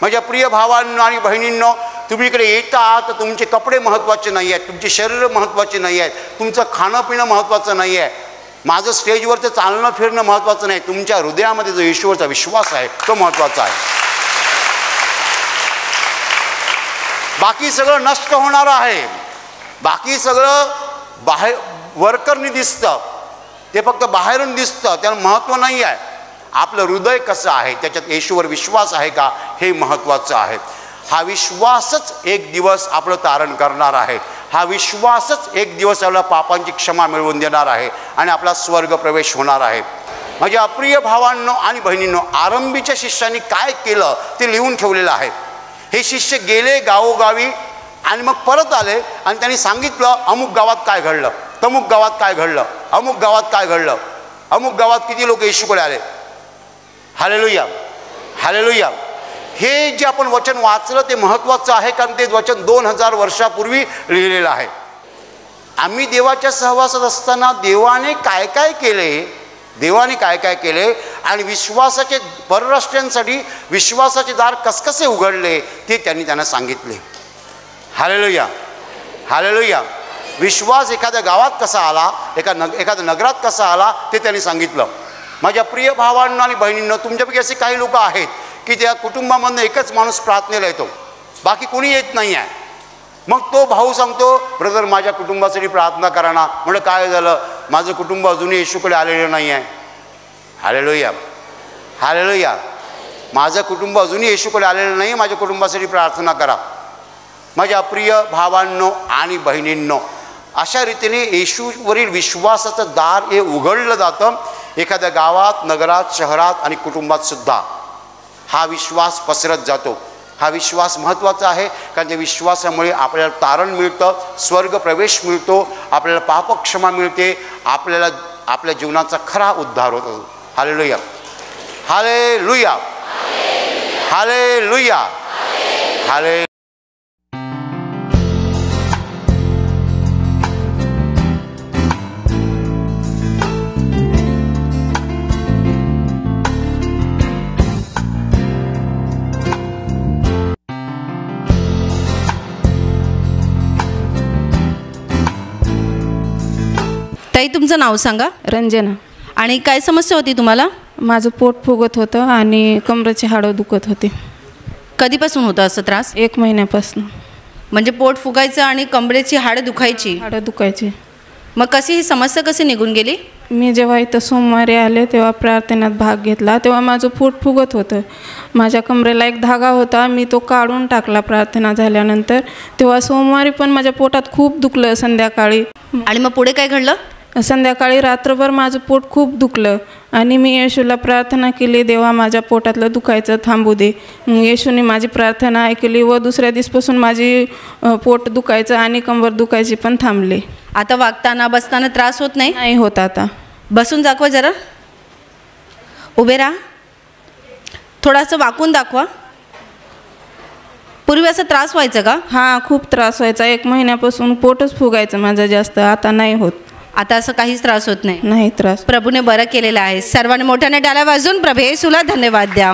माझ्या प्रिय भावांनो आणि बहिणींनो, तुम्ही इकडे येता तर तुमचे कपडे महत्त्वाचे नाही आहेत, तुमची शरीर महत्त्वाचे नाही आहेत, तुमचं खाणं पिणं महत्त्वाचं नाही आहे, माझं स्टेजवरचं चालणं फिरणं महत्त्वाचं नाही. तुमच्या हृदयामध्ये जो ईश्वरचा विश्वास आहे तो महत्त्वाचा आहे. बाकी सगळं नष्ट होणार आहे. बाकी सगळं बाहेर वरकरनी दिसतं, ते फक्त बाहेरून दिसतं, त्याला महत्त्व नाही आहे. आपलं हृदय कसं आहे, त्याच्यात येशूवर विश्वास आहे का हे महत्त्वाचं आहे. हा विश्वासच एक दिवस आपलं तारण करणार आहे. हा विश्वासच एक दिवस आपल्या पापांची क्षमा मिळवून देणार आहे आणि आपला स्वर्ग प्रवेश होणार आहे. माझ्या अप्रिय भावांनो आणि बहिणींनो, आरंभीच्या शिष्यांनी काय केलं ते लिहून ठेवलेलं आहे. हे शिष्य गेले गावोगावी आणि मग परत आले आणि त्यांनी सांगितलं अमुक गावात काय घडलं, तमुक गावात काय घडलं, अमुक गावात काय घडलं, अमुक गावात किती लोक येशूकडे आले. Hallelujah, hallelujah. हे जे आपण वचन वाचलं ते महत्त्वाचं आहे, कारण ते वचन 2000 वर्षापूर्वी लिहिलेलं आहे. आम्ही देवाच्या सहवासात असताना देवाने काय काय केले, देवाने काय काय केले आणि विश्वासाचे परराष्ट्रीयांसाठी विश्वासाचे दार कसे उघडले ते त्यांना सांगितले. Hallelujah, hallelujah. विश्वास एखाद्या गावात कसा आला, एखाद्या नगरात कसा आला ते त्यांनी सांगितलं. माझ्या प्रिय भावांना आणि बहिणींना, तुमच्यापैकी असे काही लोक आहेत की त्या कुटुंबामधनं एकच माणूस प्रार्थनेला येतो, बाकी कोणी येत नाही आहे. मग तो भाऊ सांगतो, ब्रदर माझ्या कुटुंबासाठी प्रार्थना करा ना. म्हणजे काय झालं, माझं कुटुंब अजूनही येशूकडे आलेलं नाही आहे. Hallelujah, hallelujah. माझं कुटुंब अजूनही येशूकडे आलेलं नाही, माझ्या कुटुंबासाठी प्रार्थना करा. माझ्या प्रिय भावांनो आणि बहिणींनो, अशा रीतीने येशूवरील विश्वासाचं दार हे उघडलं जातं. एखाद्या गावात, नगरात, शहरात आणि कुटुंबात सुद्धा हा विश्वास पसरत जातो. हा विश्वास महत्त्वाचा आहे, कारण त्या विश्वासामुळे आपल्याला तारण मिळतं, स्वर्ग प्रवेश मिळतो, आपल्याला पापक्षमा मिळते, आपल्याला आपल्या जीवनाचा खरा उद्धार होतो. हालेलुया, हालेलुया, हालेलुया, हाले. ताई, तुमचं नाव सांगा. रंजना. आणि काय समस्या होती तुम्हाला? माझं पोट फुगत होतं आणि कमरेचे हाडं दुखत होते. कधीपासून होतं असं त्रास? 1 महिन्यापासून. म्हणजे पोट फुगायचं आणि कमरेची हाडं दुखायची? हाडं दुखायचे. मग कशी ही समस्या कशी निघून गेली? मी जेव्हा इथं सोमवारी आले तेव्हा प्रार्थनेत भाग घेतला, तेव्हा माझं पोट फुगत होतं. माझ्या कमरेला एक धागा होता, मी तो काढून टाकला प्रार्थना झाल्यानंतर. तेव्हा सोमवारी पण माझ्या पोटात खूप दुखलं संध्याकाळी. आणि मग पुढे काय घडलं? संध्याकाळी रात्रभर माझं पोट खूप दुखलं आणि मी येशूला प्रार्थना केली, देवा माझ्या पोटातलं दुखायचं थांबू दे. येशूने माझी प्रार्थना ऐकली व दुसऱ्या दिवसापासून माझी पोट दुखायचं आणि कंबर दुखायची पण थांबले. आता वागताना बसताना त्रास होत नाही? नाही होत आता. बसून दाखवा जरा, उभे राहा, थोडंसं वाकून दाखवा. पूर्वी असा त्रास व्हायचा का? हां, खूप त्रास व्हायचा. 1 महिन्यापासून पोटच फुगायचं माझं जास्त. आता नाही होत. आता असं काहीच त्रास होत नाही? नाही त्रास. प्रभूने बरं केलेलं आहे. सर्वांनी मोठ्याने टाळ्या वाजवून प्रभू येशूला धन्यवाद द्या.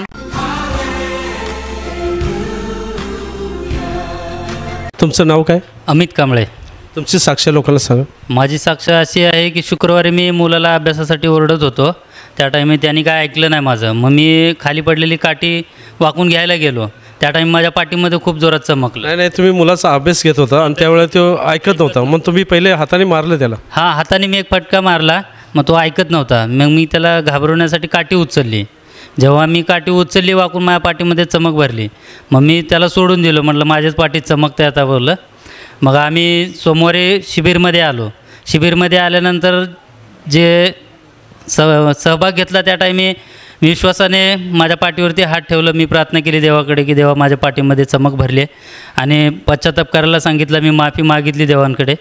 तुमचं नाव काय? अमित कांबळे. तुमची साक्ष लोकांना सांगा. माझी साक्ष अशी आहे की शुक्रवारी मी मुलाला अभ्यासासाठी ओरडत होतो, त्या टाईमी त्यांनी काय ऐकलं नाही माझं. मग मी खाली पडलेली काठी वाकून घ्यायला गेलो, त्या टाईम माझ्या पाठीमध्ये खूप जोरात चमकलं. नाही, तुम्ही मुलाचा अभ्यास घेत होता आणि त्यावेळेला तो ऐकत नव्हता, मग तुम्ही पहिले हाताने मारलं त्याला? हां, हाताने मी एक फटका मारला, मग तो ऐकत नव्हता. मग मी त्याला घाबरवण्यासाठी काठी उचलली. जेव्हा मी काठी उचलली वाकून, माझ्या पाठीमध्ये चमक भरली. मग मी त्याला सोडून दिलं, म्हटलं माझ्याच पाठीत चमकतं आता बोललं. मग आम्ही सोमवारी शिबिरमध्ये आलो. शिबिरमध्ये आल्यानंतर जे सहभाग घेतला त्या टाईमी विश्वासाने माझ्या पाठीवरती हात ठेवलं. मी प्रार्थना केली देवाकडे की देवा माझ्या पाठीमध्ये चमक भरली आणि पश्चाताप करायला सांगितलं. मी माफी मागितली देवांकडे.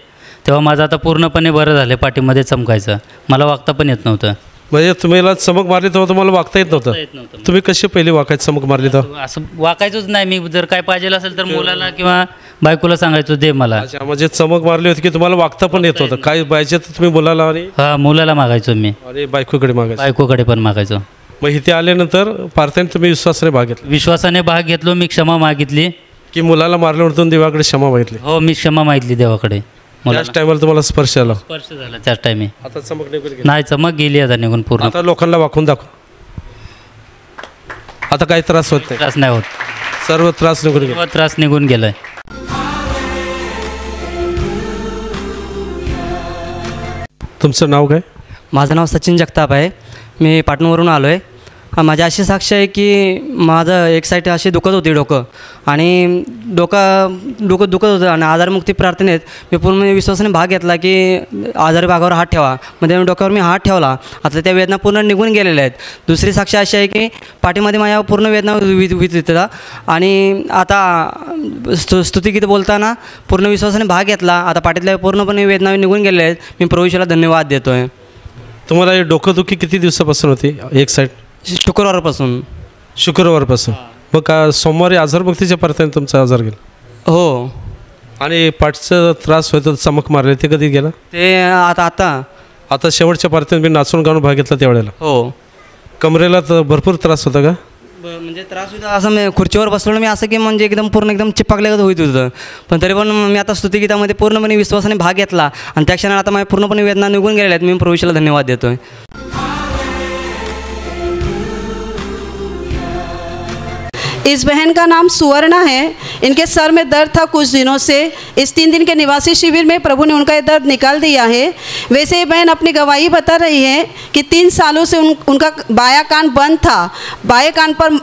तेव्हा माझं आता पूर्णपणे बरं झालं पाठीमध्ये चमकायचं. मला वागता पण येत नव्हतं. म्हणजे तुम्हाला चमक मारली तेव्हा तुम्हाला वागता येत नव्हतं? तुम्ही कशी पहिली वाकायची चमक मारली तर? असं वाकायचंच नाही. मी जर काय पाहिजे असेल तर मुलाला किंवा बायकोला सांगायचो दे मला. म्हणजे चमक मारली होती की तुम्हाला वागता पण येत होतं? काय पाहिजे तर तुम्ही मुलाला आणि? हां, मुलाला मागायचो मी आणि बायकोकडे मागायचो? बायकोकडे पण मागायचो. मग इथे आल्यानंतर प्रार्थनेत तुम्ही विश्वासाने भाग घेतला? विश्वासाने भाग घेतलो. मी क्षमा मागितली की मुलाला मारल्यावर देवाकडे क्षमा मागितली? हो, मी क्षमा मागितली देवाकडे. त्याच टायमाला तुम्हाला स्पर्श आला? स्पर्श झाला त्याच टायमी. आता चमक निघून गेली? नाही, चमक गेली आता निघून पूर्ण. आता लोकांना वाकून दाखव. आता काही त्रास होत नाही? त्रास नाही होत. सर्व त्रास निघून गेला? सर्व त्रास निघून गेलाय. तुमचं नाव काय? माझं नाव सचिन जगताप आहे. मी पाटणवरून आलो आहे. माझी अशी साक्ष आहे की माझं एक साईड अशी दुखत होती डोकं आणि डोकं दुखत होतं आणि आजारमुक्ती प्रार्थनेत मी पूर्ण विश्वासाने भाग घेतला की आजारी भागावर हात ठेवा. म्हणजे डोक्यावर मी हात ठेवला. आता त्या वेदना पूर्ण निघून गेलेल्या आहेत. दुसरी साक्ष अशी आहे की पाठीमध्ये माझ्या पूर्ण वेदना होत होत्या आणि आता स्तुतिगीत बोलताना पूर्ण विश्वासाने भाग घेतला. आता पाठीतल्या पूर्णपणे वेदना निघून गेलेल्या आहेत. मी प्रभू येशूला धन्यवाद देतो आहे. तुम्हाला हे डोकंदुखी किती दिवसापासून होती? एक साईड शुक्रवारपासून. मग का सोमवारी आजारमुक्तीच्या प्रार्थनेत तुमचा आजार गेला? हो. आणि पाठचा त्रास होतो, चमक मारले, ते कधी गेला? ते आता शेवटच्या प्रार्थनेत मी नाचून गाणं भाग घेतला त्यावेळेला. हो. कमरेला तर भरपूर त्रास होता का? म्हणजे त्रास होता असं मी खुर्चीवर बसलो मी असं की म्हणजे एकदम चिपकल्यागत होत होतं. पण तरी पण मी आता स्तुतिगीतामध्ये पूर्णपणे विश्वासाने भाग घेतला आणि त्या क्षणात आता माझ्या पूर्णपणे वेदना निघून गेलेल्या आहेत. मी प्रभू येशूला धन्यवाद देतो आहे. इस बहन का नाम सुवर्णा है। इनके सर में दर्द था कुछ दिनों से। इस 3 दिन के निवासी शिविर में प्रभु ने उनका ये दर्द निकाल दिया है। वैसे ये बहन अपनी गवाही बता रही है कि 3 सालों से उनका बायां कान बंद था। बाएं कान पर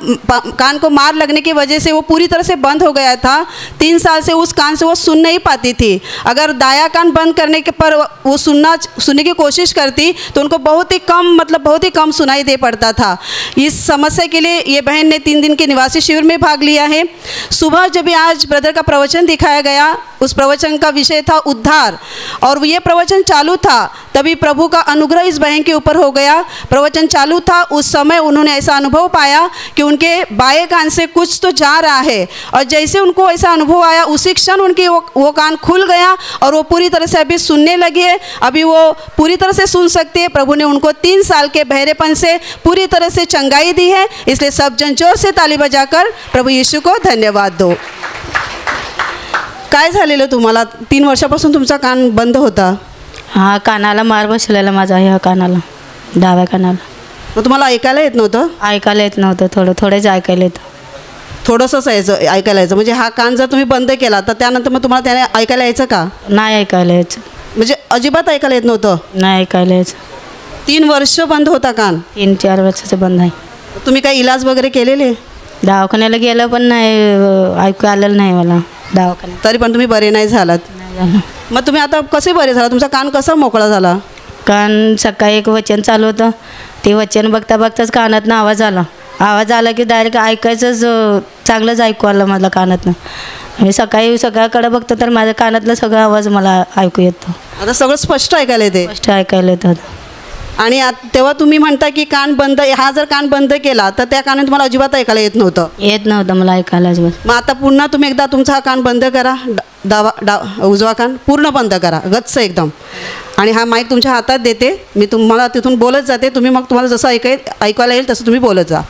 कान को मार लगने की वजह से वो पूरी तरह से बंद हो गया था। 3 साल से उस कान से वो सुन नहीं पाती थी। अगर दायां कान बंद करने के पर वो सुनने की कोशिश करती तो उनको बहुत ही कम सुनाई दे पड़ता था। इस समस्या के लिए ये बहन ने 3 दिन के निवासी शिविर में भाग लिया है। सुबह जब भी आज ब्रदर का प्रवचन दिखाया गया, उस प्रवचन का विषय था उद्धार, और ये प्रवचन चालू था तभी प्रभु का अनुग्रह इस बहन के ऊपर हो गया। प्रवचन चालू था उस समय उन्होंने ऐसा अनुभव पाया कि उनके बाएं कान से कुछ तो जा रहा है, और जैसे उनको ऐसा अनुभव आया उसी क्षण उनकी वो कान खुल गया और वो पूरी तरह से अभी सुनने लगे। अभी वो पूरी तरह से सुन सकते हैं। प्रभु ने उनको 3 साल के बहरेपन से पूरी तरह से चंगाई दी है। इसलिए सब जन जोर से ताली बजाकर प्रभु येशू को धन्यवाद दो। काय झालेलं तुम्हाला? 3 वर्षापासून तुमचा कान बंद होता? हां, कानाला मार बसलेला माझा, ह्या कानाला, डाव्या कानाला. मग तुम्हाला ऐकायला येत नव्हतं? ऐकायला येत नव्हतं. थोडंच ऐकायला येतं. थोडंसंच ऐकायला यायचं. म्हणजे हा कान जर तुम्ही बंद केला तर त्यानंतर मग तुम्हाला त्याने ऐकायला यायचं का? नाही ऐकायला यायचं. म्हणजे अजिबात ऐकायला येत नव्हतं? नाही ऐकायला यायचं. 3 वर्ष बंद होता कान? 3-4 वर्षाचं बंद आहे. तुम्ही काही इलाज वगैरे केलेले? दवाखान्याला गेलं पण नाही, ऐकू आलेलं नाही मला दवाखान्यात. तरी पण तुम्ही बरे नाही झालात? मग तुम्ही आता कसे बरे झाला? तुमचा कान कसा मोकळा झाला? कान सकाळी एक वचन चालू होतं, ते वचन बघता बघताच कानातनं आवाज आला की डायरेक्ट ऐकायचंच, चांगलंच ऐकू आलं मला कानातनं. मी सकाळकडे बघतो तर माझ्या कानातलं सगळं आवाज मला ऐकू येतो. आता सगळं स्पष्ट ऐकायला येते? स्पष्ट ऐकायला येतं. आणि तेव्हा तुम्ही म्हणता की कान बंद, हा जर कान बंद केला तर त्या कानाने तुम्हाला अजिबात ऐकायला येत नव्हतं? मला ऐकायला अजिबात. मग आता पुन्हा तुम्ही एकदा तुमचा हा कान बंद करा, उजवा कान पूर्ण बंद करा, गच्च एकदम. आणि हा माईक तुमच्या हातात देते, मी तुम्हाला तिथून बोलत जाते, तुम्ही मग तुम्हाला जसं ऐकायला येईल तसं तुम्ही बोलत जा.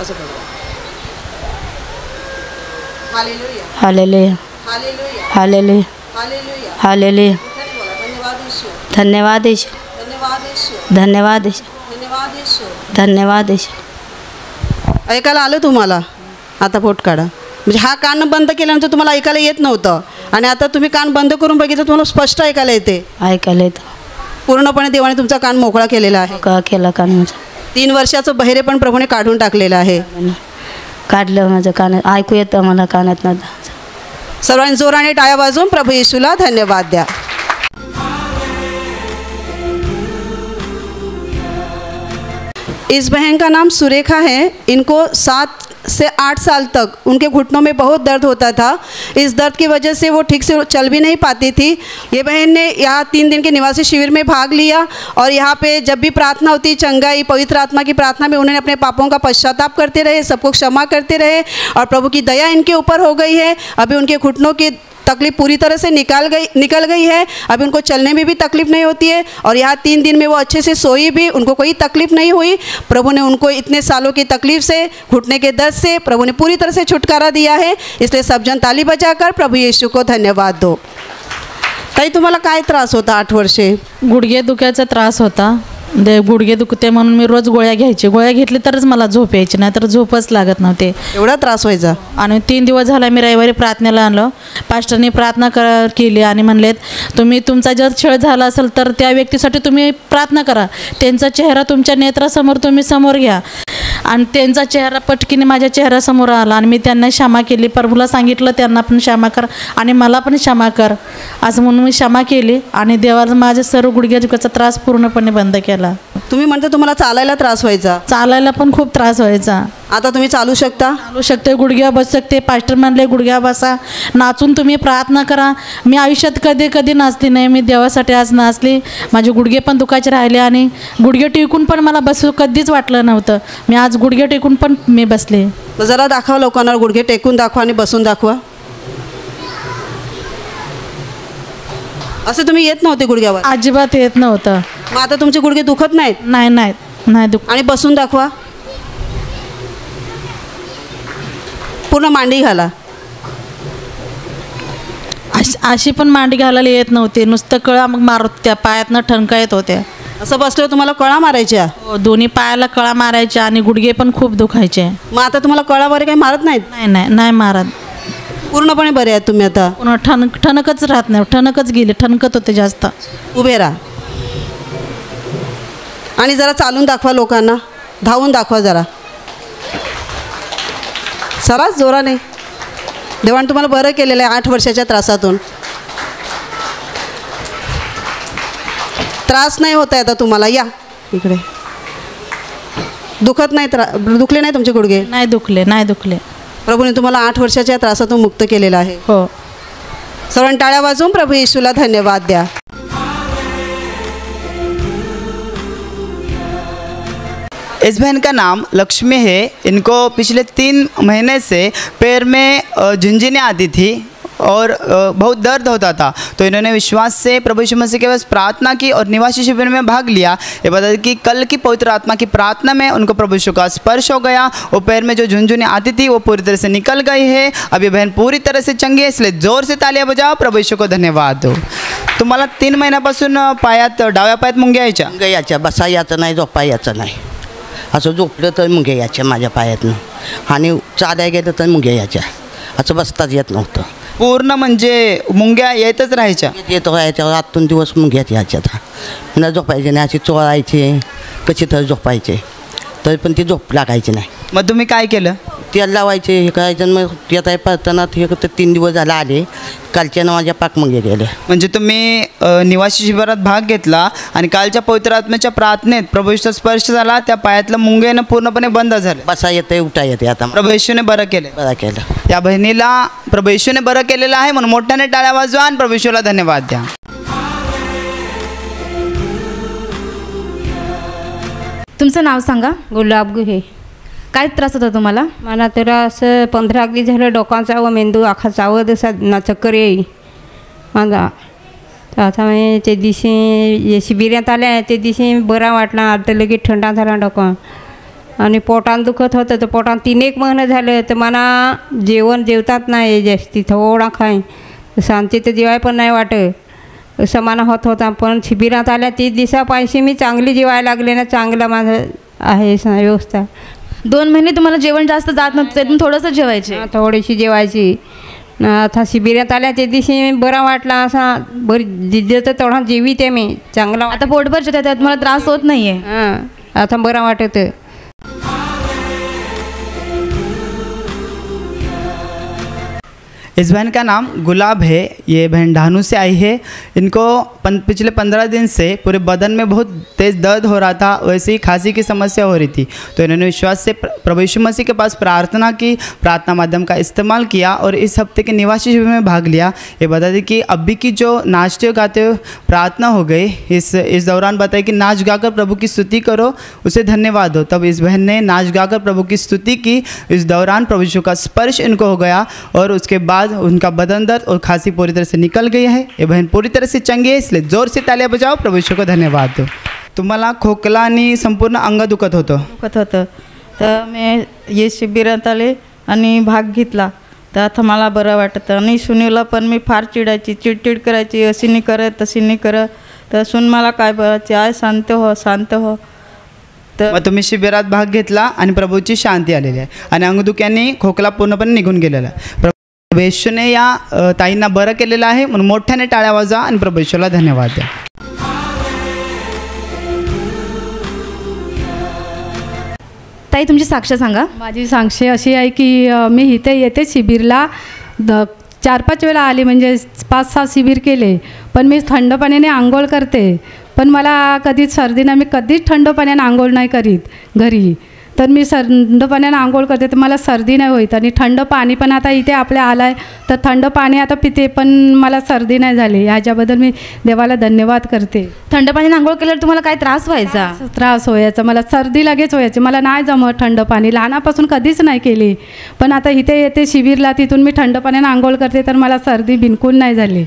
असं करा. Hallelujah, hallelujah, hallelujah, hallelujah. धन्यवाद येशू, धन्यवाद येशू, धन्यवाद येशू. ऐकायला आलं तुम्हाला? आता पोट काढा. म्हणजे हा कान बंद केल्यानंतर तुम्हाला ऐकायला येत नव्हतं आणि आता तुम्ही कान बंद करून बघितलं, तुम्हाला स्पष्ट ऐकायला येते? ऐकायला येतं. पूर्णपणे देवाने तुमचा कान मोकळा केलेला आहे. केला कान माझा. 3 वर्षाचं बहिरेपण प्रभूने काढून टाकलेलं आहे. काढलं माझं कान, ऐकू येतं मला कानात. सर्वांनी जोराने टाळ्या वाजवून प्रभू येशूला धन्यवाद द्या. इस बहन का नाम सुरेखा है। इनको 7 से 8 साल तक उनके घुटनों में बहुत दर्द होता था। इस दर्द की वजह से वो ठीक से चल भी नहीं पाती थी। ये बहन ने यहाँ 3 दिन के निवासी शिविर में भाग लिया और यहाँ पे जब भी प्रार्थना होती, चंगाई, पवित्र आत्मा की प्रार्थना में उन्होंने अपने पापों का पश्चाताप करते रहे, सबको क्षमा करते रहे और प्रभु की दया इनके ऊपर हो गई है। अभी उनके घुटनों की तकलीफ पूरी तरह से निकल गई है। अभी उनको चलने में भी तकलीफ़ नहीं होती है और यहाँ 3 दिन में वो अच्छे से सोई भी, उनको कोई तकलीफ़ नहीं हुई। प्रभु ने उनको इतने सालों की तकलीफ़ से, घुटने के दर्द से प्रभु ने पूरी तरह से छुटकारा दिया है। इसलिए सब जन ताली बजाकर प्रभु येशू को धन्यवाद दो. ताई, तुम्हाला काय त्रास होता? 8 वर्षे गुडघे दुखायचा त्रास होता. गुडघे दुखते म्हणून मी रोज गोळ्या घ्यायचे. गोळ्या घेतली तरच मला झोप यायची, नाही तर झोपच लागत नव्हते. एवढा त्रास व्हायचा. आणि 3 दिवस झाला मी रविवारी प्रार्थनेला आणलं. पास्टरनी प्रार्थना केली आणि म्हणलेत तुम्ही तुमचा जर छळ झाला असेल तर त्या व्यक्तीसाठी तुम्ही प्रार्थना करा, त्यांचा चेहरा तुमच्या नेत्रासमोर तुम्ही समोर घ्या. आणि त्यांचा चेहरा पटकीने माझ्या चेहऱ्यासमोर आला आणि मी त्यांना क्षमा केली. प्रभूला सांगितलं त्यांना पण क्षमा कर आणि मला पण क्षमा कर असं म्हणून मी क्षमा केली आणि देवाला माझ्या सर्व गुडघ्याचा त्रास पूर्णपणे बंद केला. तुम्ही म्हणता तुम्हाला चालायला त्रास व्हायचा? चालायला पण खूप त्रास व्हायचा. आता तुम्ही चालू शकता? चालू शकते, गुडघ्या बस शकते. पास्टर म्हणले गुडघ्या बसा, नाचून तुम्ही प्रार्थना करा. मी आयुष्यात कधी कधी नाचली नाही, मी देवासाठी आज नाचली. माझे गुडघे पण दुखायचे राहिले आणि गुडघे टेकून पण मला बसू कधीच वाटलं नव्हतं. मी आज गुडघे टेकून पण मी बसले. जरा दाखवा लोकांना, गुडघे टेकून दाखवा आणि बसून दाखवा. असं तुम्ही येत नव्हते गुडघ्यावर? अजिबात येत नव्हतं. मग आता तुमचे गुडघे दुखत नाहीत? नाही दुख. आणि बसून दाखवा. पूर्ण मांडी घाला. अशी पण मांडी घालायला येत नव्हते, नुसतं कळा मग मारत त्या पायातनं ठणका येत होत्या. असं बसल्यावर तुम्हाला कळा मारायच्या? हो, दोन्ही पायाला कळा मारायच्या आणि गुडघे पण खूप दुखायचे. मग आता तुम्हाला कळा वगैरे काही मारत नाहीत? नाही मारत. पूर्णपणे बरे आहेत तुम्ही आता? पूर्ण ठणकच राहत नाही, ठणकच गेले, ठणकत होते जास्त. उभे राहा आणि जरा चालून दाखवा लोकांना, धावून दाखवा जरा. सरास जोराने. देवाने तुम्हाला बरं केलेलं आहे 8 वर्षाच्या त्रासातून. त्रास नाही होत आहे आता तुम्हाला. या इकडे. दुखत नाही? दुखले नाही तुमचे गुडघे? नाही दुखले. प्रभूने तुम्हाला 8 वर्षाच्या त्रासातून मुक्त केलेलं आहे. हो. सर्वांनी टाळ्या वाजवून प्रभू येशूला धन्यवाद द्या. इस बहन का नाम लक्ष्मी है. इनको पिछले 3 महीने से पैर में झुंझुनियाँ आती थी और बहुत दर्द होता था. तो इन्होंने विश्वास से प्रभु यीशु मसीह के पास प्रार्थना की और निवासी शिविर में भाग लिया. ये बता दें कि कल की पवित्र आत्मा की प्रार्थना में उनको प्रभु यीशु का स्पर्श हो गया. वो पैर में जो झुंझुनियाँ आती थी वो पूरी तरह से निकल गई है. अब ये बहन पूरी तरह से चंगी है, इसलिए जोर से तालियां बजाओ, प्रभु यीशु को धन्यवाद दो. तुम्हाला 3 महिन्यापासून पायात डाव्या पायात मुंग्या यायच्या? मुंग्या यायच्या, बसा यायचं नाही, झोपा यायचं नाही. असं झोपलं तर मुंग्या यायच्या माझ्या पायातनं आणि चालायला गेलं तर मुंग्या यायच्या. असं बसताच येत नव्हतं. पूर्ण म्हणजे मुंग्या येतच राहायच्या? येत राहायच्या. रातून दिवस मुंग्यात यायच्या. न झोपायचे नाही, अशी चोळायचे कशी तर झोपायचे, तरी पण ती झोप लागायची नाही. मग तुम्ही काय केलं? तेल लावायचे, हे करायचं. मग येत आहे परताना हे 3 दिवस झाला आले. कालच्यानं माझ्या पाक मुंग्या गेल्या. म्हणजे तुम्ही निवासी शिबिरात भाग घेतला आणि कालच्या पवित्र आत्म्याच्या प्रार्थनेत प्रभू येशूचा स्पर्श झाला, त्या पायातलं मुंग्यानं पूर्णपणे बंद झालं. बसा येते, उठा येते. आता प्रभू येशूने बरं केलं. या बहिणीला प्रभू येशूने बरं केलेलं आहे म्हणून मोठ्याने टाळ्या वाजवा आणि प्रभू येशूला धन्यवाद द्या. तुमचं नाव सांगा. गुलाब गुहे. काय त्रास होता तुम्हाला? मला तर असं 15 दिवस झालं डोकांचा व मेंदू आखाचा व ना चक्कर येई माझा. तर आता मी ते दिवशी शिबिरात आल्या ते दिवशी बरा वाटला. आता लगेच थंडा झाला डोकं आणि पोटात दुखत होतं. तर पोटात 3-1 महिने झालं तर मला जेवतात नाही जास्ती, थोडा खाय शांती तर जेवाय पण नाही वाटत असं मला होत होता. पण शिबिरात आल्या 30 दिवसापायशी मी चांगली जेवायला लागले ना. चांगलं माझं आहे व्यवस्था. 2 महिने तुम्हाला जेवण जास्त जात नव्हतं, त्यातून थोडंसं जेवायचे? थोडीशी जेवायची. आता शिबिरात आल्या त्या दिवशी बरा वाटला. असा बरी जिद्द तेवढा जेवीते मी चांगला. आता पोटभर जेवते, त्यात मला त्रास होत नाही आहे? हां, आता बरा वाटत. इस बहन का नाम गुलाब है. ये बहन ढानू से आई है. इनको पिछले 15 दिन से पूरे बदन में बहुत तेज़ दर्द हो रहा था, वैसे ही खांसी की समस्या हो रही थी. तो इन्होंने विश्वास से प्रभु यीशु मसीह के पास प्रार्थना की, प्रार्थना माध्यम का इस्तेमाल किया और इस हफ्ते के निवासी शिविर में भाग लिया. ये बता दें कि अभी की जो नाचते गाते हुए प्रार्थना हो गई, इस दौरान बताया कि नाच गाकर प्रभु की स्तुति करो, उसे धन्यवाद हो. तब इस बहन ने नाच गाकर प्रभु की स्तुति की. इस दौरान प्रभु यीशु का स्पर्श इनको हो गया और उसके बाद उनका बदन दर्द और खांसी पूरी तरह से निकल गई है. ये बहन पूरी तरह से चंगी है, इसलिए जोर से तालियां बजाओ, प्रभु यीशु को धन्यवाद दो. तुम्हाला खोकला आणि संपूर्ण अंग दुखत होतं? तर मी ये शिबिरात आले आणि भाग घेतला. तर आता मला बरं वाटतं. आणि सुनीला पण मी फार चिडायची, चिडचिड करायची, अशी नाही करत तशी नाही करत. तर सून मला काय बोलायचे आहे, शांत हो शांत हो. तर मग तुम्ही शिबिरात भाग घेतला आणि प्रभूची शांती आलेली आहे आणि अंगदुख्यांनी खोकला पूर्णपणे निघून गेलेला आहे. प्रभू येशूने या ताईंना बरं केलेलं आहे, म्हणून मोठ्याने टाळ्या वाजवा आणि प्रभू येशूला धन्यवाद द्या. ताई तुमची साक्ष सांगा. माझी साक्ष अशी आहे की मी इथे येते शिबिरला 4-5 वेळा आले, म्हणजे 5-6 शिबिर केले, पण मी थंड पाण्याने आंघोळ करते, पण मला कधीच सर्दी नाही. मी कधीच थंड पाण्याने आंघोळ नाही करीत घरी, तर मी थंड पाण्याने आंघोळ करते तर मला सर्दी नाही होत. आणि थंड पाणी पण आता इथे आपल्या आलं आहे तर थंड पाणी आता पिते, पण मला सर्दी नाही झाली. ह्याच्याबद्दल मी देवाला धन्यवाद करते. थंड पाण्याने आंघोळ केल्यावर तुम्हाला काय त्रास व्हायचा? त्रास व्हायचा, मला सर्दी लगेच व्हायची, मला नाही जमत थंड पाणी, लहानापासून कधीच नाही केली, पण आता इथे येते शिबिरला, तिथून मी थंड पाण्याने आंघोळ करते तर मला सर्दी बिलकुल नाही झाली.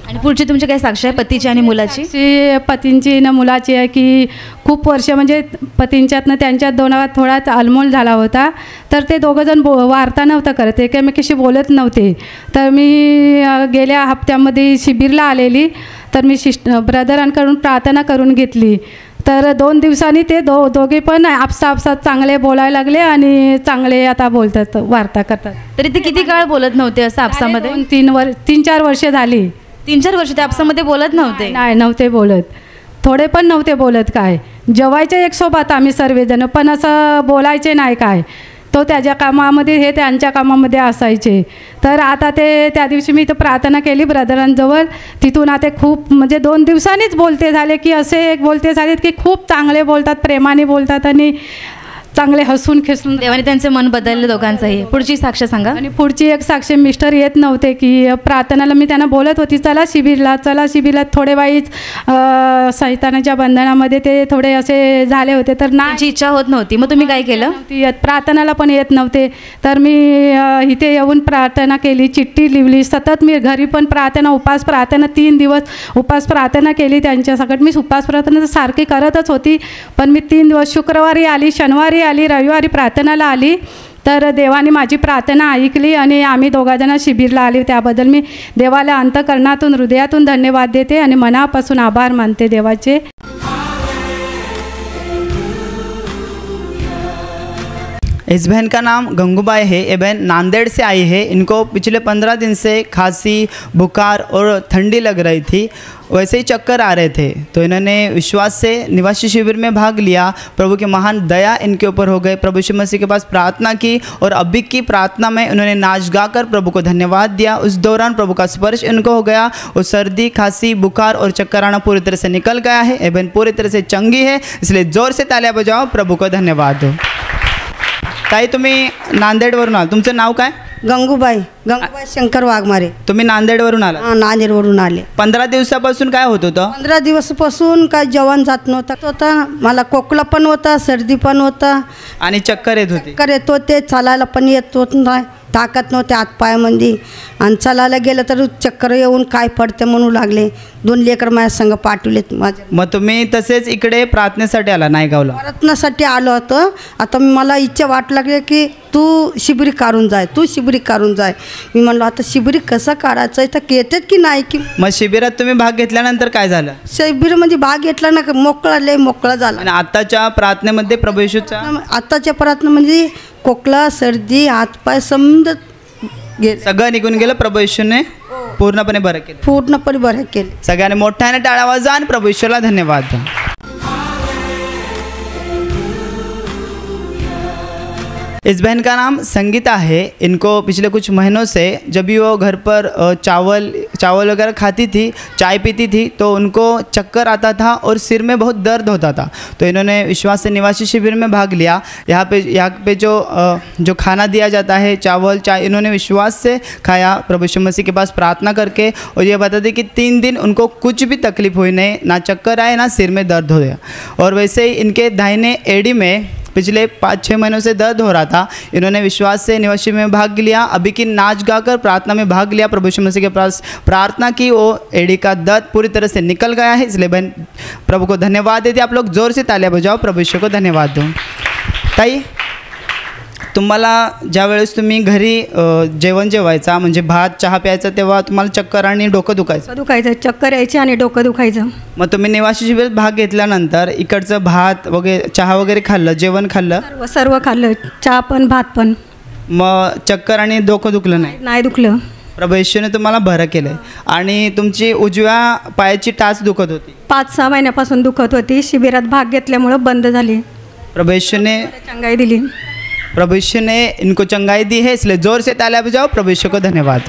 आणि पुढची तुमची काय साक्ष आहे पतीची आणि मुलाची? पतींची ना मुलाची आहे की खूप वर्ष म्हणजे पतींच्यातनं त्यांच्यात दोनात थोडा अलमोल झाला होता, तर ते दोघंजण वार्ता नव्हतं करत, एकमेकीशी बोलत नव्हते. तर मी गेल्या हप्त्यामध्ये शिबिरला आलेली, तर मी ब्रदरांकडून प्रार्थना करून घेतली, तर 2 दिवसांनी ते दोघे पण आपसात चांगले बोलायला लागले आणि चांगले आता बोलतात, वार्ता करतात. तरी ते किती काळ बोलत नव्हते असं आपसामध्ये? 3-4 वर्ष झाली. 3-4 वर्ष ते आपसामध्ये बोलत नव्हते? नाही, नव्हते बोलत, थोडे पण नव्हते बोलत. काय जेवायचे एक सोबत आम्ही सर्वजण, पण असं बोलायचे नाही. काय तो त्याच्या कामामध्ये, हे त्यांच्या कामामध्ये असायचे. तर आता ते त्या दिवशी मी इथं प्रार्थना केली ब्रदरांजवळ, तिथून आता खूप म्हणजे 2 दिवसांनीच बोलते झाले, की असे बोलते झालेत की खूप चांगले बोलतात, प्रेमाने बोलतात आणि चांगले हसून खेसून. देवाने त्यांचे मन बदलले दोघांचंही. पुढची साक्ष सांगा. आणि पुढची एक साक्ष, मिस्टर येत नव्हते की प्रार्थनाला मी त्यांना बोलत होती, चला शिबिरला. थोडे वाईच सैतानाच्या बंधनामध्ये ते थोडे असे झाले होते, तर त्यांची इच्छा होत नव्हती. मग तुम्ही काय केलं? प्रार्थनाला पण येत नव्हते, तर मी इथे येऊन प्रार्थना केली, चिठ्ठी लिहिली, सतत मी घरी पण उपास प्रार्थना 3 दिवस उपास प्रार्थना केली त्यांच्यासकट. मी उपास प्रार्थना सारखी करतच होती, पण मी 3 दिवस, शुक्रवारी आली, शनिवारी आली, रविवारी प्रार्थनाला आली, तर देवाने माझी प्रार्थना ऐकली आणि आम्ही दोघांजण शिबिरला आली. त्याबद्दल मी देवाला अंतःकरणातून, हृदयातून धन्यवाद देते आणि मनापासून आभार मानते देवाचे. इस बहन का नाम गंगूबाई है. ये बहन नांदेड़ से आई है. इनको पिछले 15 दिन से खांसी, बुखार और ठंडी लग रही थी, वैसे ही चक्कर आ रहे थे. तो इन्होंने विश्वास से निवासी शिविर में भाग लिया. प्रभु की महान दया इनके ऊपर हो गई. प्रभु यीशु मसीह के पास प्रार्थना की और अभी की प्रार्थना में उन्होंने नाच गाकर प्रभु को धन्यवाद दिया. उस दौरान प्रभु का स्पर्श इनको हो गया और सर्दी, खांसी, बुखार और चक्कर आना पूरी तरह से निकल गया है. ये बहन पूरी तरह से चंगी है, इसलिए जोर से तालियां बजाओ, प्रभु को धन्यवाद दो. ताई तुम्ही नांदेडवरून आला, तुमचं नाव काय? गंगूबाई शंकर वाघमारे. तुम्ही नांदेडवरून आला? हां, नांदेडवरून आले. 15 दिवसापासून काय होत होतं? 15 दिवसापासून काय जेवण जात नव्हतं, मला खोकला पण होता, सर्दी पण होता आणि चक्कर येत होती. चक्कर येत होते, चालायला पण येत होत नाही, ताकद नव्हते हातपायामध्ये, आणि चालायला गेलं तर चक्कर येऊन काय पडते म्हणू लागले. 2 लेकर माझ्या संग पाठवलेत माझ्या. मग तुम्ही तसेच इकडे प्रार्थनेसाठी आला नायगावला? प्रार्थनेसाठी आलो होतो. आता मला इच्छा वाट लागली की तू शिबिरी काढून जाय, तू शिबिरी काढून जाय. मी म्हणलो आता शिबिरी कसं काढायचं आहे, तर येतात की नाही की. मग शिबिरात तुम्ही भाग घेतल्यानंतर काय झालं? शिबिरमध्ये भाग घेतला ना, मोकळा झाला. आणि आताच्या प्रार्थनेमध्ये प्रभू येशूचा, आताच्या प्रार्थनेमध्ये खोकला, सर्दी, हातपाय समज सगळं निघून गेलं. प्रभू येशूने पूर्णपणे बरं केलं. पूर्णपणे बरं केलं. सगळ्यांनी मोठ्याने टाळ्या वाजवा आणि प्रभू येशूला धन्यवाद द्या. इस बहन का नाम संगीता है. इनको पिछले कुछ महीनों से जब भी वो घर पर चावल वगैरह खाती थी, चाय पीती थी, तो उनको चक्कर आता था और सिर में बहुत दर्द होता था. तो इन्होंने विश्वास से निवासी शिविर में भाग लिया. यहाँ पे जो खाना दिया जाता है, चावल, चाय, इन्होंने विश्वास से खाया प्रभु यीशु मसीह के पास प्रार्थना करके. और ये बताते कि 3 दिन उनको कुछ भी तकलीफ हुई नहीं, ना चक्कर आए, ना सिर में दर्द हो गया. और वैसे ही इनके दाहिने एड़ी में पिछले 5-6 महीनों से दर्द हो रहा था. इन्होंने विश्वास से निवासी में भाग लिया, अभी की नाच गाकर प्रार्थना में भाग लिया, प्रभु यीशु मसीह के पास प्रार्थना की, वो एड़ी का दर्द पूरी तरह से निकल गया है. इसलिए बहन प्रभु को धन्यवाद देते. आप लोग जोर से तालियां बजाओ, प्रभु यीशु को धन्यवाद दो. ताई तुम्हाला ज्यावेळेस तुम्ही घरी जेवण जेवायचा म्हणजे भात चहा प्यायचा तेव्हा तुम्हाला चक्कर आणि डोकं दुखायचं चक्कर यायची आणि डोकं दुखायचं. मग तुम्ही निवासी शिबिरात भाग घेतल्यानंतर इकडचं भात वगैरे चहा वगैरे खाल्लं, जेवण खाल्लं? सर्व खाल्लं, चहा पण भात पण. मग चक्कर आणि डोकं दुखलं नाही? नाही दुखलं. प्रभू येशूने तुम्हाला बरं केलं आहे. आणि तुमची उजव्या पायाची टाच दुखत होती, 5-6 महिन्यापासून दुखत होती. शिबिरात भाग घेतल्यामुळं बंद झाली. प्रभु यीशु ने चंगाई दिली. प्रभु यीशु ने इनको चंगाई दी है, इसलिए जोर से तालियां बजाओ. प्रभु यीशु को धन्यवाद.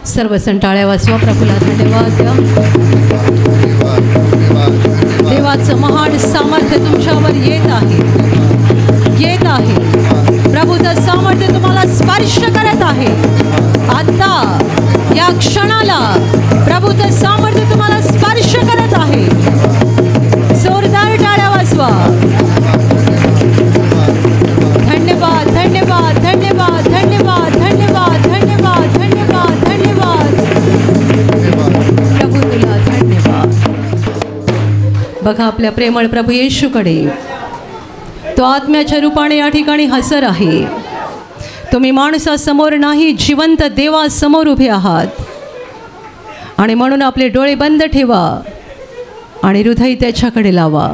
सर्वजण टाळ्या वाजवा. प्रभूला धन्यवाद द्या. देवाचं महान सामर्थ्य तुमच्यावर येत आहे, येत आहे. प्रभूचं सामर्थ्य तुम्हाला स्पर्श करत आहे. आता या क्षणाला प्रभूचं सामर्थ्य तुम्हाला स्पर्श करत आहे. जोरदार टाळ्या वाजवा. धन्यवाद, धन्यवाद, धन्यवाद, धन्यवाद, धन्यवाद, धन्यवाद, धन्यवाद, धन्यवाद. प्रभू तुला धन्यवाद. बघा आपल्या प्रेमळ प्रभू येशूकडे. तो आत्म्याच्या रूपाने या ठिकाणी हजर आहे. तुम्ही माणसासमोर नाही, जिवंत देवासमोर उभे आहात. आणि म्हणून आपले डोळे बंद ठेवा आणि हृदय त्याच्याकडे लावा.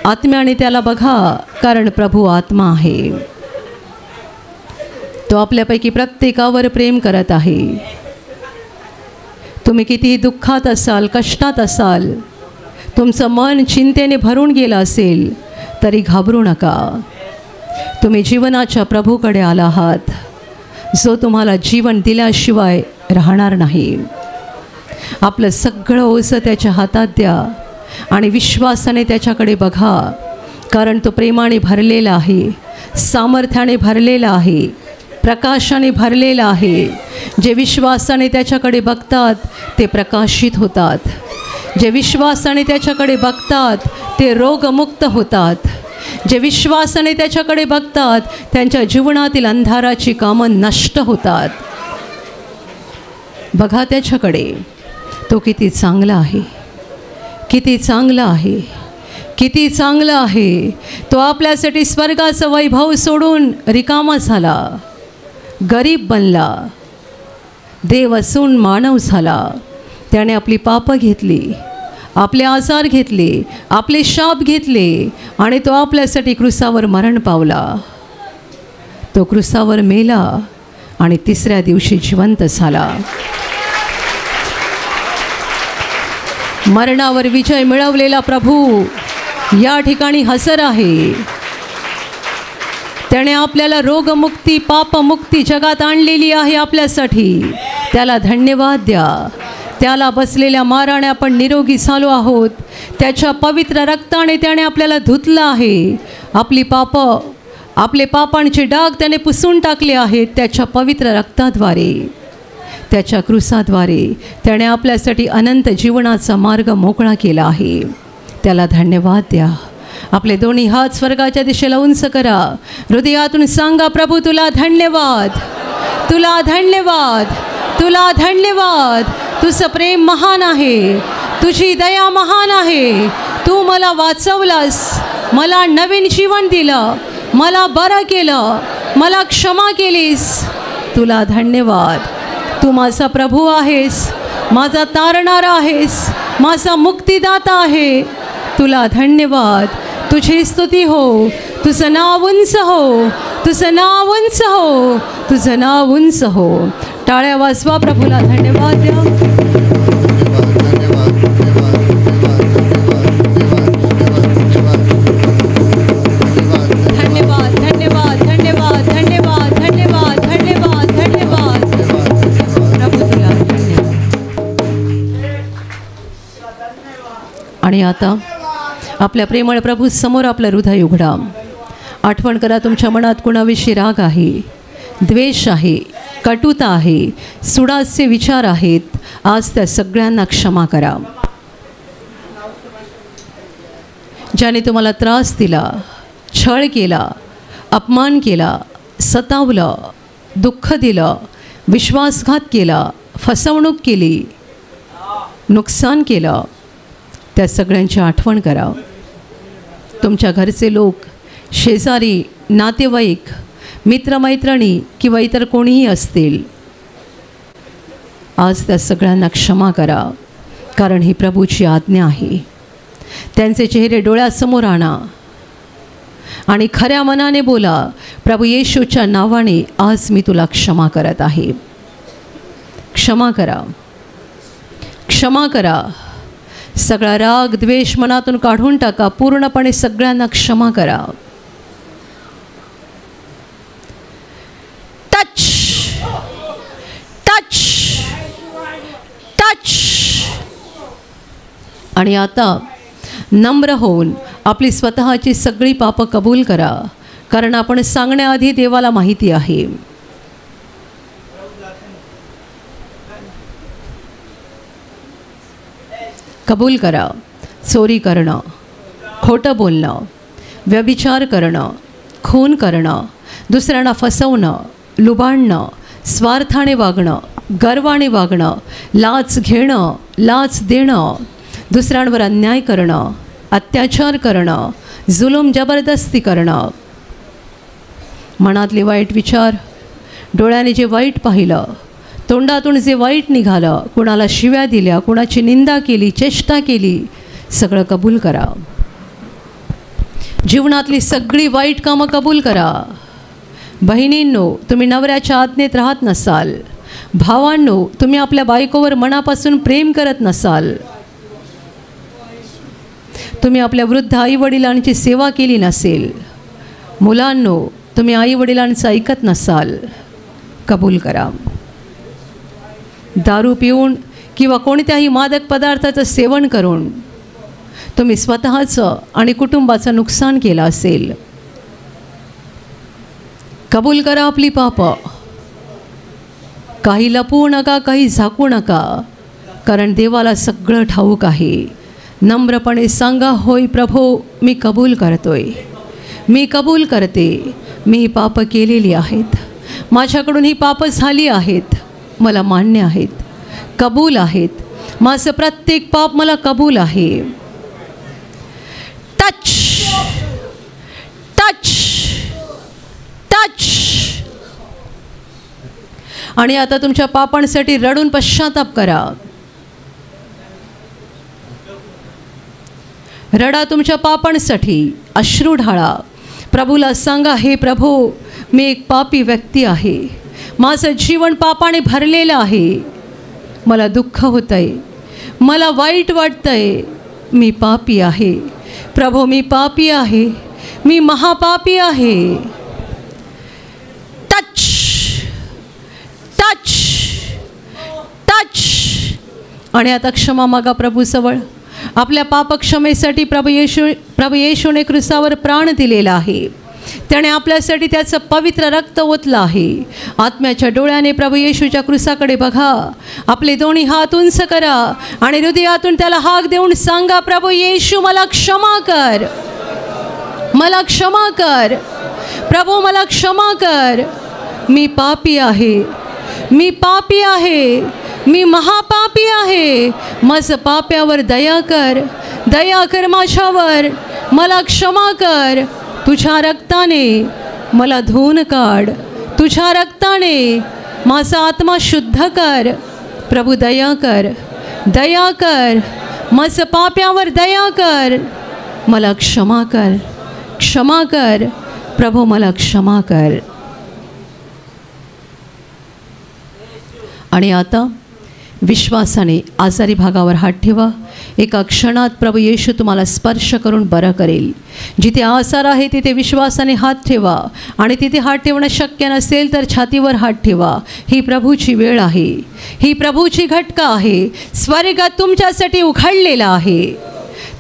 आत्म्याने त्याला बघा, कारण प्रभू आत्मा आहे. तो आपल्यापैकी प्रत्येकावर प्रेम करत आहे. तुम्ही कितीही दुःखात असाल, कष्टात असाल, तुमचं मन चिंतेने भरून गेलं असेल तरी घाबरू नका. तुम्ही जीवनाच्या प्रभूकडे आला आहात, जो तुम्हाला जीवन दिल्याशिवाय राहणार नाही. आपलं सगळं ओझं त्याच्या हातात द्या आणि विश्वासाने त्याच्याकडे बघा, कारण तो प्रेमाने भरलेला आहे, सामर्थ्याने भरलेला आहे, प्रकाशाने भरलेला आहे. जे विश्वासाने त्याच्याकडे बघतात ते प्रकाशित होतात. जे विश्वासाने त्याच्याकडे बघतात ते रोगमुक्त होतात. जे विश्वासाने त्याच्याकडे बघतात त्यांच्या जीवनातील अंधाराची कामं नष्ट होतात. बघा त्याच्याकडे, तो किती चांगला आहे, किती चांगला आहे, किती चांगला आहे. तो आपल्यासाठी स्वर्गाचं वैभव सोडून रिकामा झाला, गरीब बनला, देव असून मानव झाला. त्याने आपली पापं घेतली, आपले आजार घेतले, आपले शाप घेतले आणि तो आपल्यासाठी क्रूसावर मरण पावला. तो क्रूसावर मेला आणि तिसऱ्या दिवशी जिवंत झाला. मरणावर विजय मिळवलेला प्रभू या ठिकाणी हजर आहे. त्याने आपल्याला रोगमुक्ती, पापमुक्ती जगात आणलेली आहे आपल्यासाठी. त्याला धन्यवाद द्या. त्याला बसलेल्या माराने आपण निरोगी झालो आहोत. त्याच्या पवित्र रक्ताने त्याने आपल्याला धुतलं आहे. आपले पापांचे डाग त्याने पुसून टाकले आहेत. त्याच्या पवित्र रक्ताद्वारे, त्याच्या क्रूसाद्वारे त्याने आपल्यासाठी अनंत जीवनाचा मार्ग मोकळा केला आहे. त्याला धन्यवाद द्या. आपले दोन्ही हात स्वर्गाच्या दिशेला उंच करा. हृदयातून सांगा, प्रभू तुला धन्यवाद, तुला धन्यवाद, तुला धन्यवाद. तुझं प्रेम महान आहे, तुझी दया महान आहे. तू मला वाचवलास, मला नवीन जीवन दिलं, मला बरं केलं, मला क्षमा केलीस. तुला धन्यवाद. तू माझा प्रभू आहेस, माझा तारणारा आहेस, माझा मुक्तिदाता आहे. तुला धन्यवाद. तुझी स्तुती हो, तुझं नाव उंच हो, तुझं नाव उंच हो, तुझं नाव उंच हो. टाळ्या वाजवा, प्रभूला धन्यवाद द्या. धन्यवाद, धन्यवाद, धन्यवाद, धन्यवाद, धन्यवाद, धन्यवाद, धन्यवाद. प्रभू तुला धन्यवाद. आणि आता आपल्या प्रेमळ प्रभू समोर आपलं हृदय उघडा. आठवण करा, तुमच्या मनात कुणाविषयी राग आहे, द्वेष आहे, कटुता आहे, सुडाचे विचार आहेत. आज त्या सगळ्यांना क्षमा करा. ज्याने तुम्हाला त्रास दिला, छळ केला, अपमान केला, सतावलं, दुःख दिलं, विश्वासघात केला, फसवणूक केली, नुकसान केलं, त्या सगळ्यांची आठवण करा. तुमच्या घरचे लोक, शेजारी, नातेवाईक, मित्रमैत्रिणी किंवा इतर कोणीही असतील, आज त्या सगळ्यांना क्षमा करा, कारण ही प्रभूची आज्ञा आहे. त्यांचे चेहरे डोळ्यासमोर आणा आणि खऱ्या मनाने बोला, प्रभू येशूच्या नावाने आज मी तुला क्षमा करत आहे. क्षमा करा, क्षमा करा. सगळा राग, द्वेष मनातून काढून टाका. पूर्णपणे सगळ्यांना क्षमा करा. Touch touch touch. आणि आता नम्र होऊन आपली स्वतःची सगळी पापं कबूल करा, कारण आपण सांगण्याआधी देवाला माहिती आहे. कबूल करा. चोरी करणं, खोटं बोलणं, व्यभिचार करणं, खून करणं, दुसऱ्यांना फसवणं, लुबाडणं, स्वार्थाने वागणं, गर्वाने वागणं, लाच घेणं, लाच देणं, दुसऱ्यांवर अन्याय करणं, अत्याचार करणं, जुलूम जबरदस्ती करणं, मनातले वाईट विचार, डोळ्याने जे वाईट पाहिलं, तोंडातून जे वाईट निघालं, कुणाला शिव्या दिल्या, कुणाची निंदा केली, चेष्टा केली, सगळं कबूल करा. जीवनातली सगळी वाईट कामं कबूल करा. बहिणींनो, तुम्ही नवऱ्याच्या आज्ञेत राहत नसाल. भावांनो, तुम्ही आपल्या बायकोवर मनापासून प्रेम करत नसाल. तुम्ही आपल्या वृद्ध आईवडिलांची सेवा केली नसेल. मुलांनो, तुम्ही आईवडिलांचं ऐकत नसाल. कबूल करा. दारू पिऊन किंवा कोणत्याही मादक पदार्थाचं सेवन करून तुम्ही स्वतःचं आणि कुटुंबाचं नुकसान केलं असेल. कबूल करा आपली पापं. काही लपवू नका, काही झाकू नका, कारण देवाला सगळं ठाऊक आहे. नम्रपणे सांगा, होय प्रभो, मी कबूल करतोय, मी कबूल करते, मी ही पापं केलेली आहेत, माझ्याकडून ही पापं झाली आहेत, मला मान्य आहेत, कबूल आहेत, माझं प्रत्येक पाप मला कबूल आहे. Touch touch touch. आणि आता तुमच्या पापांसाठी रडून पश्चाताप करा. रडा तुमच्या पापांसाठी, अश्रू ढाळा. प्रभूला सांगा, हे प्रभू, मी एक पापी व्यक्ती आहे, माझं जीवन पापाने भरलेलं आहे, मला दुःख होतं आहे, मला वाईट वाटतं आहे, मी पापी आहे. प्रभू, मी पापी आहे, मी महापापी आहे. Touch touch touch. आणि आता क्षमा मागा प्रभूजवळ. आपल्या पापक्षमेसाठी प्रभू येशूने क्रूसावर प्राण दिलेला आहे. त्याने आपल्यासाठी त्याचं पवित्र रक्त ओतलं आहे. आत्म्याच्या डोळ्याने प्रभू येशूच्या क्रूसाकडे बघा. आपले दोन्ही हात उंच करा आणि हृदयातून त्याला हाक देऊन सांगा, प्रभू येशू, मला क्षमा कर, मला क्षमा कर. प्रभू, मला क्षमा कर. मी पापी आहे, मी पापी आहे, मी महापापी आहे. माझं पाप्यावर दया कर, दया कर माझ्यावर, मला क्षमा कर. तुझ्या रक्ताने मला धुवून काढ, तुझ्या रक्ताने माझा आत्मा शुद्ध कर. प्रभू, दया कर, दया कर, माझं पाप्यावर दया कर, मला क्षमा कर, क्षमा कर. प्रभू, मला क्षमा कर. आणि आता विश्वासाने आजारी भागावर हात ठेवा. एका क्षणात प्रभू येशू तुम्हाला स्पर्श करून बरं करेल. जिथे आजार आहे तिथे विश्वासाने हात ठेवा आणि तिथे हात ठेवणं शक्य नसेल तर छातीवर हात ठेवा. ही प्रभूची वेळ आहे, ही प्रभूची घटका आहे. स्वर्गात तुमच्यासाठी उघडलेला आहे.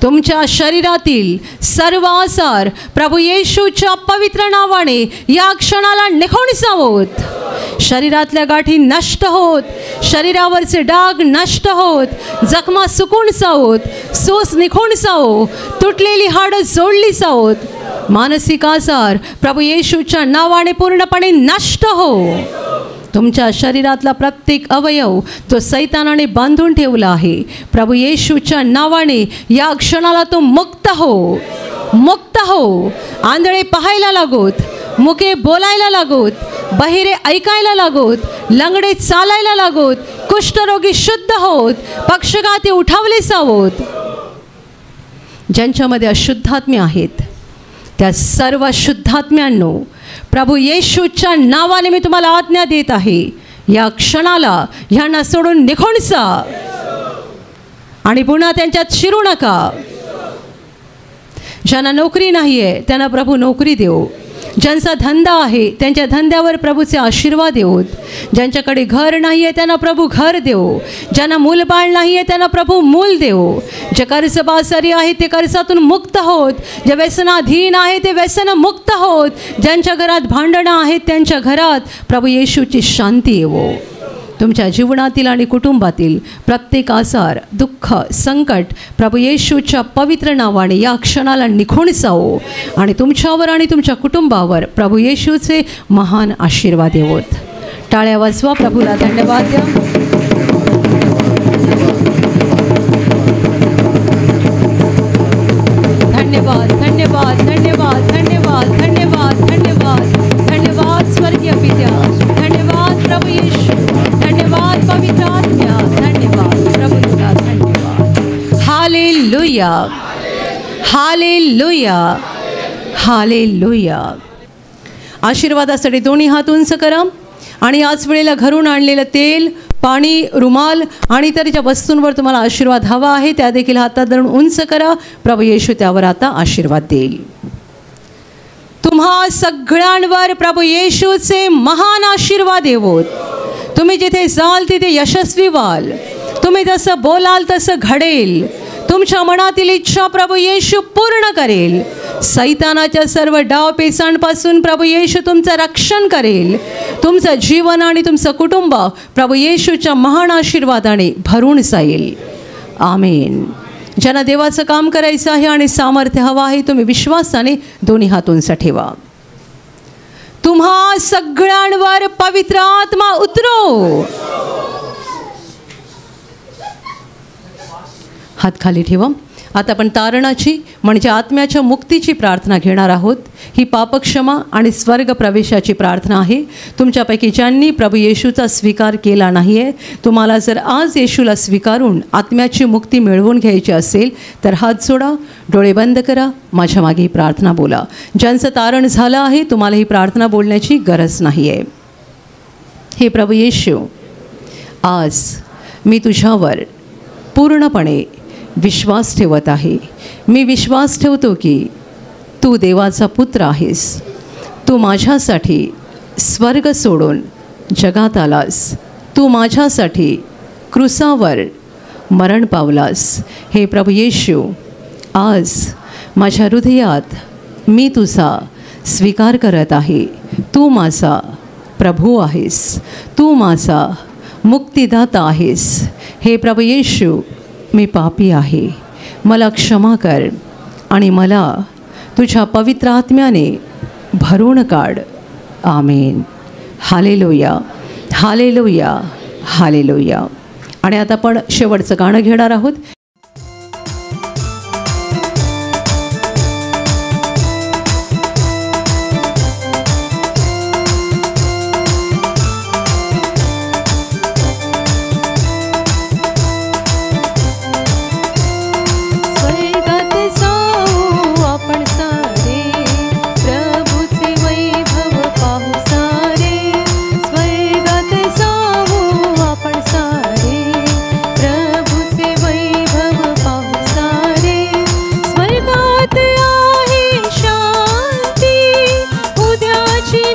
तुमच्या शरीरातील सर्व आजार प्रभू येशूच्या पवित्र नावाने या क्षणाला निघून जावोत. शरीरातल्या गाठी नष्ट होत, शरीरावरचे डाग नष्ट होत, जखमा सुकून जावोत, सूस निघून जावो, तुटलेली हाडं जोडली जावोत. मानसिक आजार प्रभू येशूच्या नावाने पूर्णपणे नष्ट हो. तुमच्या शरीरातला प्रत्येक अवयव तो सैतानाने बांधून ठेवला आहे. प्रभू येशूच्या नावाने या क्षणाला तो मुक्त हो, मुक्त हो. आंधळे पाहायला लागोत, मुके बोलायला लागोत, बहिरे ऐकायला लागोत, लंगडे चालायला लागोत, कुष्ठरोगी शुद्ध होत, पक्षघाती उठावले जावोत. ज्यांच्यामध्ये अशुद्धात्मे आहेत त्या सर्व शुद्धात्म्यांनो प्रभू येशूच्या नावाने मी तुम्हाला आज्ञा देत आहे, या क्षणाला ह्यांना सोडून निघून जा आणि पुन्हा त्यांच्यात शिरू नका. ज्यांना नोकरी नाही आहे त्यांना प्रभू नोकरी देव. ज्यांचा धंदा आहे त्यांच्या धंद्यावर प्रभूचे आशीर्वाद देवोत. ज्यांच्याकडे घर नाही आहे त्यांना प्रभू घर देव. ज्यांना मूलबाळ नाही आहे त्यांना प्रभू मूल देव. जे कर्जबाजारी आहे ते कर्जातून मुक्त होत, जे व्यसनाधीन आहे ते व्यसन मुक्त होत, ज्यांच्या घरात भांडणं आहेत त्यांच्या घरात प्रभू येशूची शांती येवो. तुमच्या जीवनातील आणि कुटुंबातील प्रत्येक आजार, दुःख, संकट प्रभू येशूच्या पवित्र नावाने या क्षणाला निघून जावो आणि तुमच्यावर आणि तुमच्या कुटुंबावर प्रभू येशूचे महान आशीर्वाद येवोत. टाळ्या वाजवा, प्रभूला धन्यवाद द्या. धन्यवाद, धन्यवाद, धन्यवाद, धन्यवाद, धन्यवाद, धन्यवाद, धन्यवाद स्वर्गीय पित्या, धन्यवाद प्रभू येशू, धन्यवाद पवित्र आत्मा, धन्यवाद प्रभू तुला धन्यवाद. Hallelujah, hallelujah, hallelujah. आशीर्वादासाठी दोन्ही हात उंच करा आणि याच वेळेला घरून आणलेलं तेल, पाणी, रुमाल आणि इतर ज्या वस्तूंवर तुम्हाला आशीर्वाद हवा आहे त्या देखील हातात धरून उंच करा. प्रभू येशू त्यावर आता आशीर्वाद देईल. तुम्हा सगळ्यांवर प्रभू येशूचे महान आशीर्वाद येवोत. तुम्ही जिथे जाल तिथे यशस्वी व्हाल. तुम्ही जसं बोलाल तसं घडेल. तुमच्या मनातील इच्छा प्रभू येशू पूर्ण करेल. सैतानाच्या सर्व डाव पेचांपासून प्रभू येशू तुमचं रक्षण करेल. तुमचं जीवन आणि तुमचं कुटुंब प्रभू येशूच्या महान आशीर्वादाने भरून जाईल. आमेन. ज्यांना देवाचं काम करायचं आहे आणि सामर्थ्य हवं आहे तुम्ही विश्वासाने दोन्ही हात उंच ठेवा. तुम्हा सगळ्यांवर पवित्र आत्मा उतरो. हात खाली ठेवा. आता आपण तारणाची म्हणजे आत्म्याच्या मुक्तीची प्रार्थना घेणार आहोत. ही पापक्षमा आणि स्वर्ग प्रवेशाची प्रार्थना आहे. तुमच्यापैकी ज्यांनी प्रभू येशूचा स्वीकार केला नाही आहे, तुम्हाला जर आज येशूला स्वीकारून आत्म्याची मुक्ती मिळवून घ्यायची असेल तर हात जोडा, डोळे बंद करा, माझ्या मागे ही प्रार्थना बोला. ज्यांचं तारण झालं आहे तुम्हाला ही प्रार्थना बोलण्याची गरज नाही आहे. हे प्रभू येशू, आज मी तुझ्यावर पूर्णपणे विश्वास ठेवत आहे. मी विश्वास ठेवतो की तू देवाचा पुत्र आहेस. तू माझ्यासाठी स्वर्ग सोडून जगात आलास. तू माझ्यासाठी क्रूसावर मरण पावलास. हे प्रभू येशू, आज माझ्या हृदयात मी तुझा स्वीकार करत आहे. तू माझा प्रभू आहेस. तू माझा मुक्तिदाता आहेस. हे प्रभू येशू, मी पापी आहे. मला क्षमा कर आणि मला तुझ्या पवित्र आत्म्याने भरून काढ. आमेन. Hallelujah, hallelujah, hallelujah. आणि आता आपण शेवटचं गाणं घेणार आहोत. उद्याची